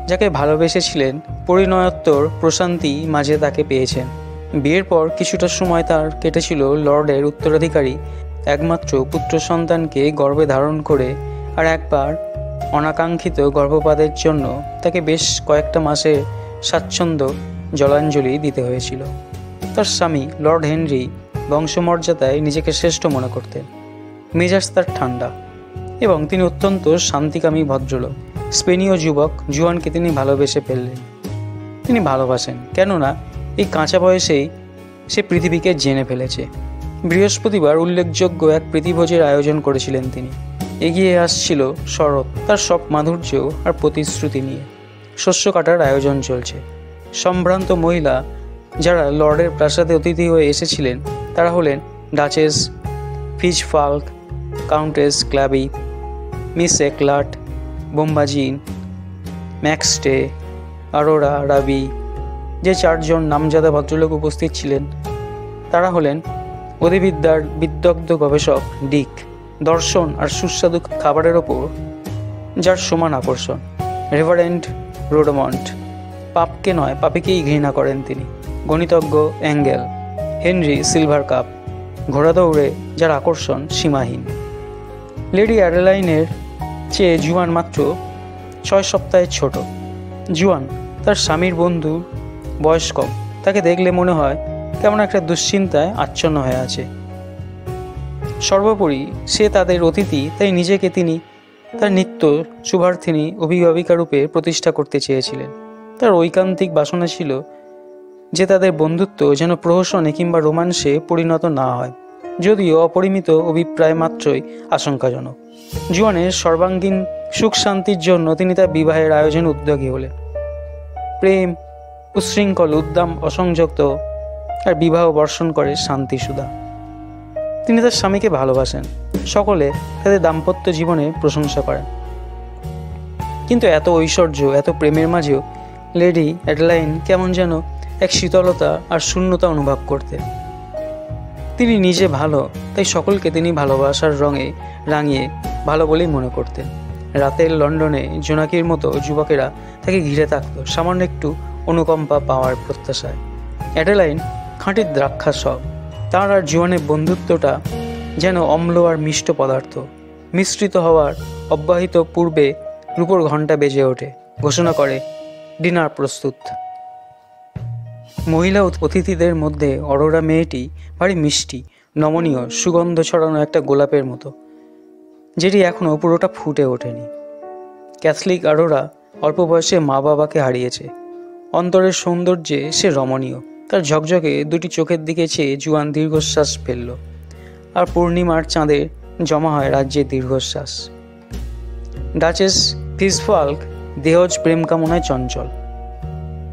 Speaker 1: যাকে ভালোবেসেছিলেন পরিণয়োত্তর প্রশান্তি মাঝে তাকে পেয়েছেন। বিয়ের পর কিছুটা সময় তার কেটেছিল লর্ডের উত্তরাধিকারী একমাত্র পুত্র সন্তানকে গর্ভে ধারণ করে, আর একবার অনাকাঙ্ক্ষিত গর্ভপাতের জন্য তাকে বেশ কয়েকটা মাসের স্বাচ্ছন্দ্য জলাঞ্জলি দিতে হয়েছিল। তার স্বামী লর্ড হেনরি বংশমর্যাদায় নিজেকে শ্রেষ্ঠ মনে করতেন। মেজাজ তার ঠান্ডা এবং তিনি অত্যন্ত শান্তিকামী ভদ্রলোক। স্পেনীয় যুবক জুয়ানকে তিনি ভালোবেসে ফেললেন। তিনি ভালোবাসেন, কেননা এই কাঁচা বয়সেই সে পৃথিবীকে জেনে ফেলেছে। বৃহস্পতিবার উল্লেখযোগ্য এক প্রীতিভোজের আয়োজন করেছিলেন তিনি। এগিয়ে আসছিল শরৎ, তার সব মাধুর্য আর প্রতিশ্রুতি নিয়ে। শস্য কাটার আয়োজন চলছে। সম্ভ্রান্ত মহিলা যারা লর্ডের প্রাসাদে অতিথি হয়ে এসেছিলেন তারা হলেন ডাচেস ফিজফাল্ক, কাউন্টেস ক্লাবি, মিস একলাট, বোম্বাজিন, ম্যাক্সটে, আরোরা রাবি। যে চারজন নামজাদা ভদ্রলোক উপস্থিত ছিলেন তারা হলেন অধিবিদ্যার বিদগ্ধ গবেষক ডিক, দর্শন আর সুস্বাদু খাবারের ওপর যার সমান আকর্ষণ রেভারেন্ড রোডমন্ট, পাপকে নয় পাপিকেই ঘৃণা করেন তিনি, গণিতজ্ঞ অ্যাঙ্গেল, হেনরি সিলভার কাপ, ঘোড়া দৌড়ে যার আকর্ষণ সীমাহীন। লেডি অ্যাডেলাইনের চেয়ে জুয়ান মাত্র 6 সপ্তাহের ছোট। জুয়ান তার স্বামীর বন্ধু, বয়স কম। তাকে দেখলে মনে হয় কেমন একটা দুশ্চিন্তায় আচ্ছন্ন হয়ে আছে। সর্বোপরি সে তাদের অতিথি, তাই নিজেকে তিনি তার নিত্য শুভার্থিনী অভিভাবিকা রূপে প্রতিষ্ঠা করতে চেয়েছিলেন। তার ঐকান্তিক বাসনা ছিল যে তাদের বন্ধুত্ব যেন প্রহসনে কিংবা রোমান্সে পরিণত না হয়, যদিও অপরিমিত অভিপ্রায় মাত্রই আশঙ্কাজনক। জুয়ানের সর্বাঙ্গীন সুখ শান্তির জন্য তিনি তার বিবাহের আয়োজনে উদ্যোগী হলেন। প্রেম উচ্ছৃঙ্খল, উদ্দাম, অসংযত আর বিবাহ বর্ষণ করে শান্তি সুধা। তিনি তার স্বামীকে ভালোবাসেন, সকলে তাদের দাম্পত্য জীবনে প্রশংসা করেন। কিন্তু এত ঐশ্বর্য, এত প্রেমের মাঝেও লেডি অ্যাডেলাইন কেমন যেন এক শীতলতা আর শূন্যতা অনুভব করতেন। তিনি নিজে ভালো, তাই সকলকে তিনি ভালোবাসার রঙে রাঙিয়ে ভালো বলেই মনে করতেন। রাতের লন্ডনে জোনাকির মতো যুবকেরা তাকে ঘিরে থাকত সামান্য একটু অনুকম্পা পাওয়ার প্রত্যাশায়। অ্যাডেলাইন খাঁটি দ্রাক্ষা সব। তাঁর আর জুয়ানের বন্ধুত্বটা যেন অম্ল আর মিষ্ট পদার্থ। মিশ্রিত হওয়ার অব্যাহত পূর্বে রূপোর ঘণ্টা বেজে ওঠে, ঘোষণা করে ডিনার প্রস্তুত। মহিলা অতিথিদের মধ্যে অরোরা মেয়েটি ভারী মিষ্টি, নমনীয়, সুগন্ধ ছড়ানো একটা গোলাপের মতো, যেটি এখনও পুরোটা ফুটে ওঠেনি। ক্যাথলিক আরোরা অল্প বয়সে মা বাবাকে হারিয়েছে। অন্তরের সৌন্দর্যে সে রমণীয়। তার ঝকঝকে দুটি চোখের দিকে চেয়ে জুয়ান দীর্ঘশ্বাস ফেলল, আর পূর্ণিমার চাঁদে জমা হয় রাজ্যের দীর্ঘশ্বাস। ডাচেস ফিজফাল্ক দেহজ প্রেম কামনায় চঞ্চল।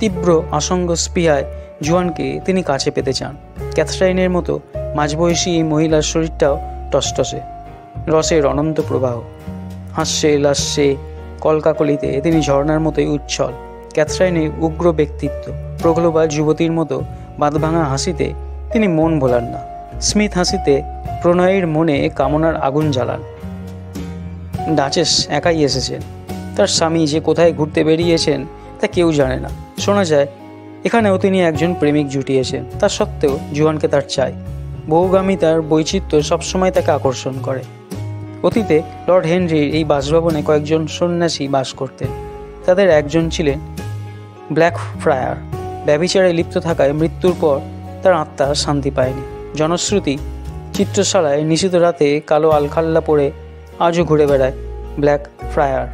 Speaker 1: তীব্র আসঙ্গ স্পৃহায় জুয়ানকে তিনি কাছে পেতে চান। ক্যাথরাইনের মতো মাঝবয়সী এই মহিলার শরীরটাও টসটসে, রসের অনন্ত প্রবাহ। হাস্যে লাস্যে কলকাকলিতে তিনি ঝর্ণার মতোই উচ্ছল। ক্যাথরাইনের উগ্র ব্যক্তিত্ব, প্রগল্ভা যুবতীর মতো বাঁধভাঙা হাসিতে তিনি মন ভোলান না। স্মিথ হাসিতে প্রণয়ের মনে কামনার আগুন জ্বালান। ডাচেস একাই এসেছেন। তার স্বামী যে কোথায় ঘুরতে বেরিয়েছেন তা কেউ জানে না। শোনা যায় এখানেও তিনি একজন প্রেমিক জুটিয়েছেন। তা সত্ত্বেও জুয়ানকে তার চাই। বহুগামিতার বৈচিত্র্য সবসময় তাকে আকর্ষণ করে। অতীতে লর্ড হেনরির এই বাসভবনে কয়েকজন সন্ন্যাসী বাস করতেন। তাদের একজন ছিলেন ব্ল্যাক ফ্রায়ার। ব্যভিচারে লিপ্ত থাকায় মৃত্যুর পর তার আত্মা শান্তি পায়নি। জনশ্রুতি, চিত্রশালায় নিশীত রাতে কালো আলখাল্লা পরে আজও ঘুরে বেড়ায় ব্ল্যাক ফ্রায়ার।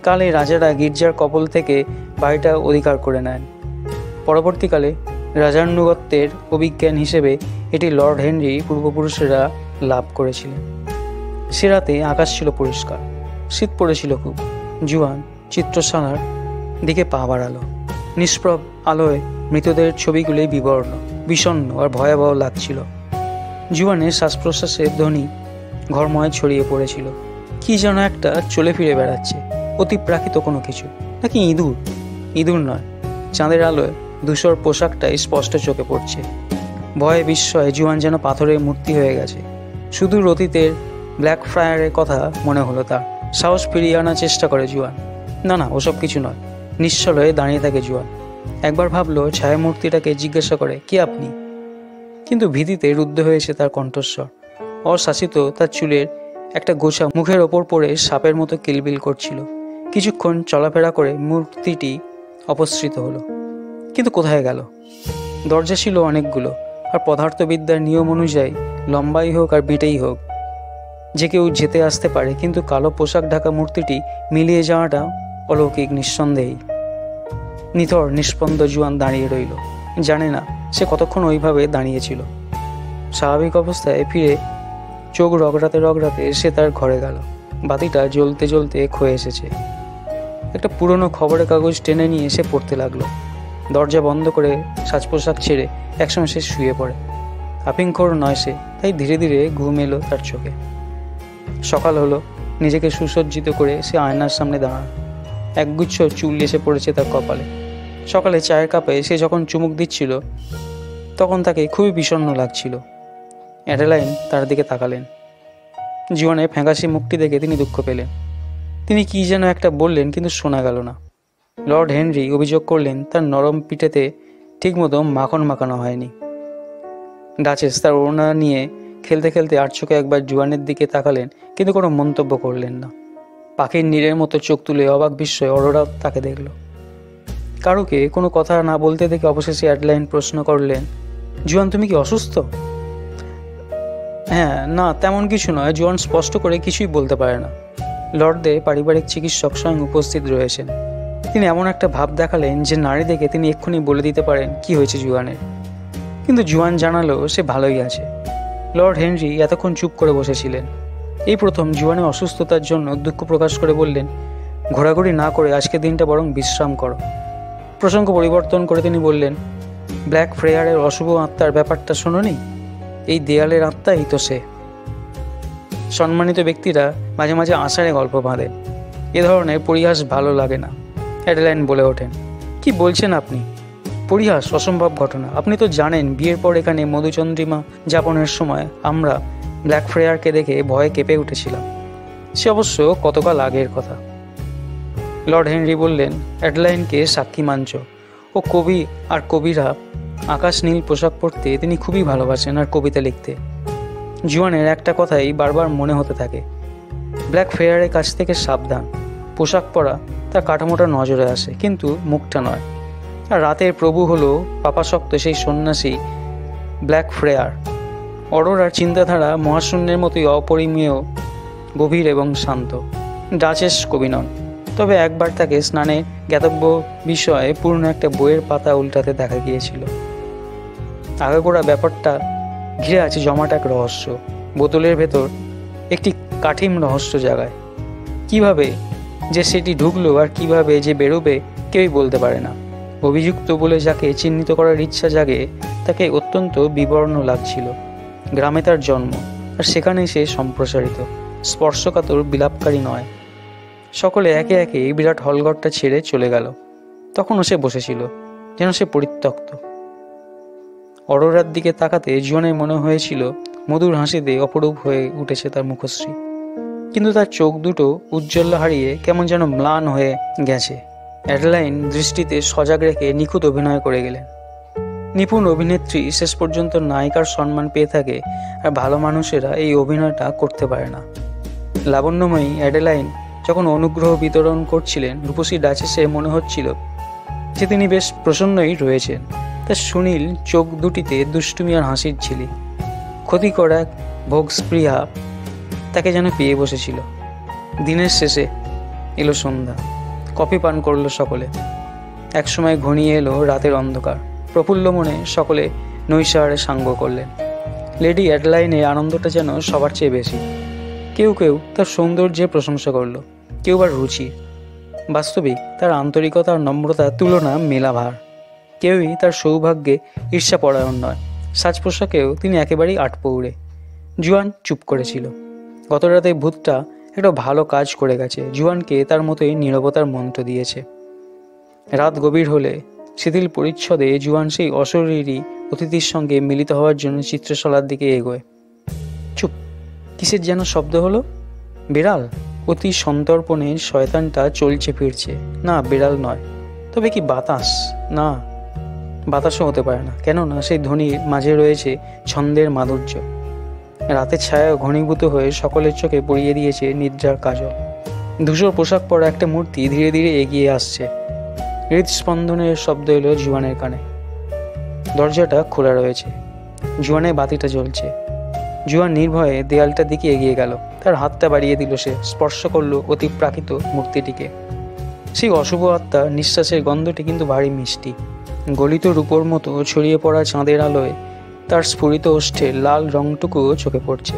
Speaker 1: কালে রাজারা গির্জার কবল থেকে বাড়িটা অধিকার করে নেন। পরবর্তীকালে রাজানুগত্যের অভিজ্ঞান হিসেবে এটি লর্ড হেনরি পূর্বপুরুষেরা লাভ করেছিলেন। সে রাতে আকাশ ছিল পরিষ্কার, শীত পড়েছিল খুব। জুয়ান চিত্রশালার দিকে পা বাড়ালো। নিষ্প্রভ আলোয় মৃতদের ছবিগুলি বিবর্ণ, বিষণ্ণ আর ভয়াবহ লাগছিল। জুয়ানের শ্বাস প্রশ্বাসের ধ্বনি ঘরময় ছড়িয়ে পড়েছিল। কি যেন একটা চলে ফিরে বেড়াচ্ছে, অতিপ্রাকৃত কোনো কিছু। নাকি ইঁদুর? ইঁদুর নয়, চাঁদের আলোয় ধূসর পোশাকটাই স্পষ্ট চোখে পড়ছে। ভয়ে বিস্ময়ে জুয়ান যেন পাথরের মূর্তি হয়ে গেছে। সুদূর অতীতের ব্ল্যাক ফ্রায়ারের কথা মনে হলো তার। সাহস ফিরিয়ে আনার চেষ্টা করে জুয়ান। না না, ওসব কিছু নয়। নিশ্চল হয়ে দাঁড়িয়ে থাকে জুয়ান। একবার ভাবলো ছায়ামূর্তিটাকে জিজ্ঞাসা করে, কে আপনি? কিন্তু ভীতিতে রুদ্ধ হয়েছে তার কণ্ঠস্বর। অশাসিত তার চুলের একটা গোছা মুখের ওপর পড়ে সাপের মতো কিলবিল করছিল। কিছুক্ষণ চলাফেরা করে মূর্তিটি অপসৃত হলো। কিন্তু কোথায় গেল? দরজা ছিল অনেকগুলো, আর পদার্থবিদ্যার নিয়ম অনুযায়ী লম্বাই হোক আর বেঁটেই হোক, যে কেউ যেতে আসতে পারে, কিন্তু কালো পোশাক ঢাকা মূর্তিটি মিলিয়ে যাওয়াটা অলৌকিক নিঃসন্দেহেই। নিথর নিষ্পন্দ জুয়ান দাঁড়িয়ে রইল, জানে না সে কতক্ষণ ওইভাবে দাঁড়িয়েছিল। স্বাভাবিক অবস্থায় ফিরে চোখ রগড়াতে রগড়াতে সে তার ঘরে গেল। বাতিটা জ্বলতে জ্বলতে ক্ষয়ে এসেছে। একটা পুরনো খবরের কাগজ টেনে নিয়ে সে পড়তে লাগলো। দরজা বন্ধ করে সাজ পোশাক ছেড়ে একসময় সে শুয়ে পড়ে। আফিংখোর নয় সে, তাই ধীরে ধীরে ঘুম এলো তার চোখে। সকাল হলো, নিজেকে সুসজ্জিত করে সে আয়নার সামনে দাঁড়ান। একগুচ্ছ চুল এসে পড়েছে তার কপালে। সকালে চায়ের কাপে সে যখন চুমুক দিচ্ছিল তখন তাকে খুবই বিষণ্ণ লাগছিল। অ্যাডেলাইন তার দিকে তাকালেন। জীবনের ফ্যাকাশে মুখটি দেখে তিনি দুঃখ পেলেন। তিনি কি যেন একটা বললেন, কিন্তু শোনা গেল না। লর্ড হেনরি অভিযোগ করলেন তার নরম পিঠেতে ঠিকমতো মাখন মাখানো হয়নি। ডাচেস তার ওড়না নিয়ে খেলতে খেলতে আর চোখে একবার জুয়ানের দিকে তাকালেন, কিন্তু কোনো মন্তব্য করলেন না। পাখির নীড়ের মতো চোখ তুলে অবাক বিস্ময়ে অরোরা তাকে দেখল। কারুকে কোনো কথা না বলতে দেখে অবশেষে অ্যাডেলাইন প্রশ্ন করলেন, জুয়ান তুমি কি অসুস্থ? হ্যাঁ, না তেমন কিছু নয়। জুয়ান স্পষ্ট করে কিছুই বলতে পারে না। লর্ডদের পারিবারিক চিকিৎসক স্বয়ং উপস্থিত রয়েছেন। তিনি এমন একটা ভাব দেখালেন যে নারী দেখে তিনি এক্ষুনি বলে দিতে পারেন কি হয়েছে জুয়ানের। কিন্তু জুয়ান জানালো সে ভালোই আছে। লর্ড হেনরি এতক্ষণ চুপ করে বসেছিলেন। এই প্রথম জুয়ানের অসুস্থতার জন্য দুঃখ প্রকাশ করে বললেন, ঘোরাঘুরি না করে আজকের দিনটা বরং বিশ্রাম করো। প্রসঙ্গ পরিবর্তন করে তিনি বললেন, ব্ল্যাক ফ্রেয়ারের অশুভ আত্মার ব্যাপারটা শোনোনি? এই দেয়ালের আত্মাই তো সে। সম্মানিত ব্যক্তিরা মাঝে মাঝে আষাঢ়ে গল্প বাঁধেন। এ ধরনের পরিহাস ভালো লাগে না। অ্যাডেলাইন বলে ওঠেন, কি বলছেন আপনি? পরিহাস? অসম্ভব ঘটনা। আপনি তো জানেন বিয়ের পর এখানে মধুচন্দ্রিমা যাপনের সময় আমরা ব্ল্যাক ফ্রেয়ারকে দেখে ভয়ে কেঁপে উঠেছিলাম। সে অবশ্য কতকাল আগের কথা। লর্ড হেনরি বললেন, অ্যাডেলাইনকে সাক্ষী মানছ। ও কবি, আর কবিরা আকাশ নীল পোশাক পরতে তিনি খুবই ভালোবাসেন, আর কবিতা লিখতে। জুয়ানের একটা কথাই বারবার মনে হতে থাকে, ব্ল্যাক ফ্রেয়ারের কাছ থেকে সাবধান। পোশাক পরা তার কাঠামোটা নজরে আসে, কিন্তু মুখটা নয়। আর রাতের প্রভু হলো পাপাসক্ত সেই সন্ন্যাসী ব্ল্যাক ফ্রেয়ার। অরোরার চিন্তাধারা মহাশূন্যের মতোই অপরিমেয়, গভীর এবং শান্ত। ডাচেস কবি নন, তবে একবার তাকে স্নানে জ্ঞাতব্য বিষয়ে পূর্ণ একটা বইয়ের পাতা উল্টাতে দেখা গিয়েছিল। আগাগোড়া ব্যাপারটা ঘিরে আছে জমাট এক রহস্য। বোতলের ভেতর একটি কাঠিম রহস্য জাগায়। কিভাবে যে সেটি ঢুকলো আর কিভাবে যে বেরোবে কেউই বলতে পারে না। অভিযুক্ত বলে যাকে চিহ্নিত করার ইচ্ছা জাগে তাকে অত্যন্ত বিবর্ণ লাগছিল। গ্রামে তার জন্ম, আর সেখানেই সে সম্প্রসারিত। স্পর্শকাতর বিলাপকারী নয়। সকলে একে একে বিরাট হলঘরটা ছেড়ে চলে গেল। তখনও সে বসেছিল, যেন সে পরিত্যক্ত। অরোরার দিকে তাকাতে জীবনে মনে হয়েছিল মধুর হাসিতে অপরূপ হয়ে উঠেছে তার মুখশ্রী, কিন্তু তার চোখ দুটো উজ্জ্বল্য হারিয়ে কেমন যেন ম্লান হয়ে গেছে। অ্যাডেলাইন দৃষ্টিতে সজাগ রেখে নিখুঁত অভিনয় করে গেলেন। নিপুণ অভিনেত্রী শেষ পর্যন্ত নায়িকার সম্মান পেয়ে থাকে, আর ভালো মানুষেরা এই অভিনয়টা করতে পারে না। লাবণ্যময়ী অ্যাডেলাইন যখন অনুগ্রহ বিতরণ করছিলেন, রূপসী ডাচেসে মনে হচ্ছিল যে তিনি বেশ প্রসন্নই রয়েছেন। তার সুনীল চোখ দুটিতে দুষ্টুমি আর হাসির ঝিলি। ক্ষতিকর এক ভোগস্পৃহা তাকে যেন পেয়ে বসেছিল। দিনের শেষে এলো সন্ধ্যা। কফি পান করলো সকলে। একসময় ঘনিয়ে এলো রাতের অন্ধকার। প্রফুল্ল মনে সকলে নৈশারে সাঙ্গ করলেন। লেডি অ্যাডেলাইনের আনন্দটা যেন সবার চেয়ে বেশি। কেউ কেউ তার সৌন্দর্যের প্রশংসা করলো, কেউ বা রুচি। বাস্তবিক তার আন্তরিকতা আর নম্রতার তুলনা মেলাভার। কেউই তার সৌভাগ্যে ঈর্ষাপরায়ণ নয়। সাজ পোশাকেও তিনি একেবারেই আটপৌরে। জুয়ান চুপ করেছিল। গত রাতে ভূতটা একটা ভালো কাজ করে গেছে। জুয়ানকে তার মতোই নীরবতার মন্ত্র দিয়েছে। রাত গভীর হলে শিথিল পরিচ্ছদে জুয়ান সেই অশরীরী অতিথির সঙ্গে মিলিত হওয়ার জন্য চিত্রশালার দিকে এগোয়। চুপ! কিসের যেন শব্দ হলো। বিড়াল? অতি সন্তর্পণে শয়তানটা চলছে ফিরছে। না, বিড়াল নয়। তবে কি বাতাস? না, বাতাসও হতে পারে না, কেননা সেই ধ্বনির মাঝে রয়েছে ছন্দের মাধুর্য। রাতের ছায়া ঘনীভূত হয়ে সকলের চোখে পড়িয়ে দিয়েছে নিদ্রার কাজল। ধূসর পোশাক পরা একটা মূর্তি ধীরে ধীরে এগিয়ে আসছে। হৃদস্পন্দনের শব্দ এলো জুয়ানের কানে। দরজাটা খোলা রয়েছে। জুয়ানের বাতিটা জ্বলছে। জুয়ান নির্ভয়ে দেয়ালটার দিকে এগিয়ে গেল। তার তার হাতটা বাড়িয়ে দিল, সে স্পর্শ করলো অতিপ্রাকৃত মূর্তিটিকে। সেই অশুভ আত্মার নিঃশ্বাসের গন্ধটি কিন্তু ভারী মিষ্টি। গলিত রূপোর মতো ছড়িয়ে পড়া চাঁদের আলোয় তার স্ফুরিত ওষ্ঠের লাল রংটুকুও চোখে পড়ছে।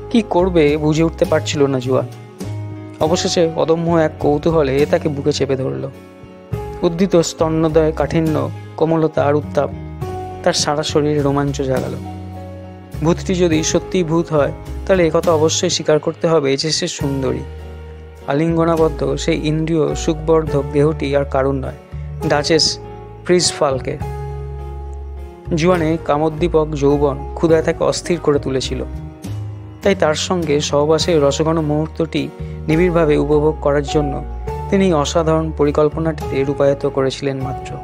Speaker 1: কি করবে বুঝে উঠতে পারছিল না জুয়ান। অবশেষে অদম্য এক কৌতূহলে তাকে বুকে চেপে ধরল। উদ্দিত স্তন্যদয় কাঠিন্য, কোমলতা আর উত্তাপ তার সারা শরীরে রোমাঞ্চ জাগালো। ভূতটি যদি সত্যিই ভূত হয়, তাহলে একথা অবশ্যই স্বীকার করতে হবে যে সে সুন্দরী। আলিঙ্গনাবদ্ধ সেই ইন্দ্রিয় সুখবর্ধক দেহটি আর কারণ নয়, ডাচেস ফ্রিজফাল্কে। জুয়ানে কামোদ্দীপক যৌবন ক্ষুধায় তাকে অস্থির করে তুলেছিল। তাই তার সঙ্গে সহবাসের রসঘন মুহূর্তটি নিবিড়ভাবে উপভোগ করার জন্য তিনি অসাধারণ পরিকল্পনাটিতে রূপায়িত করেছিলেন মাত্র।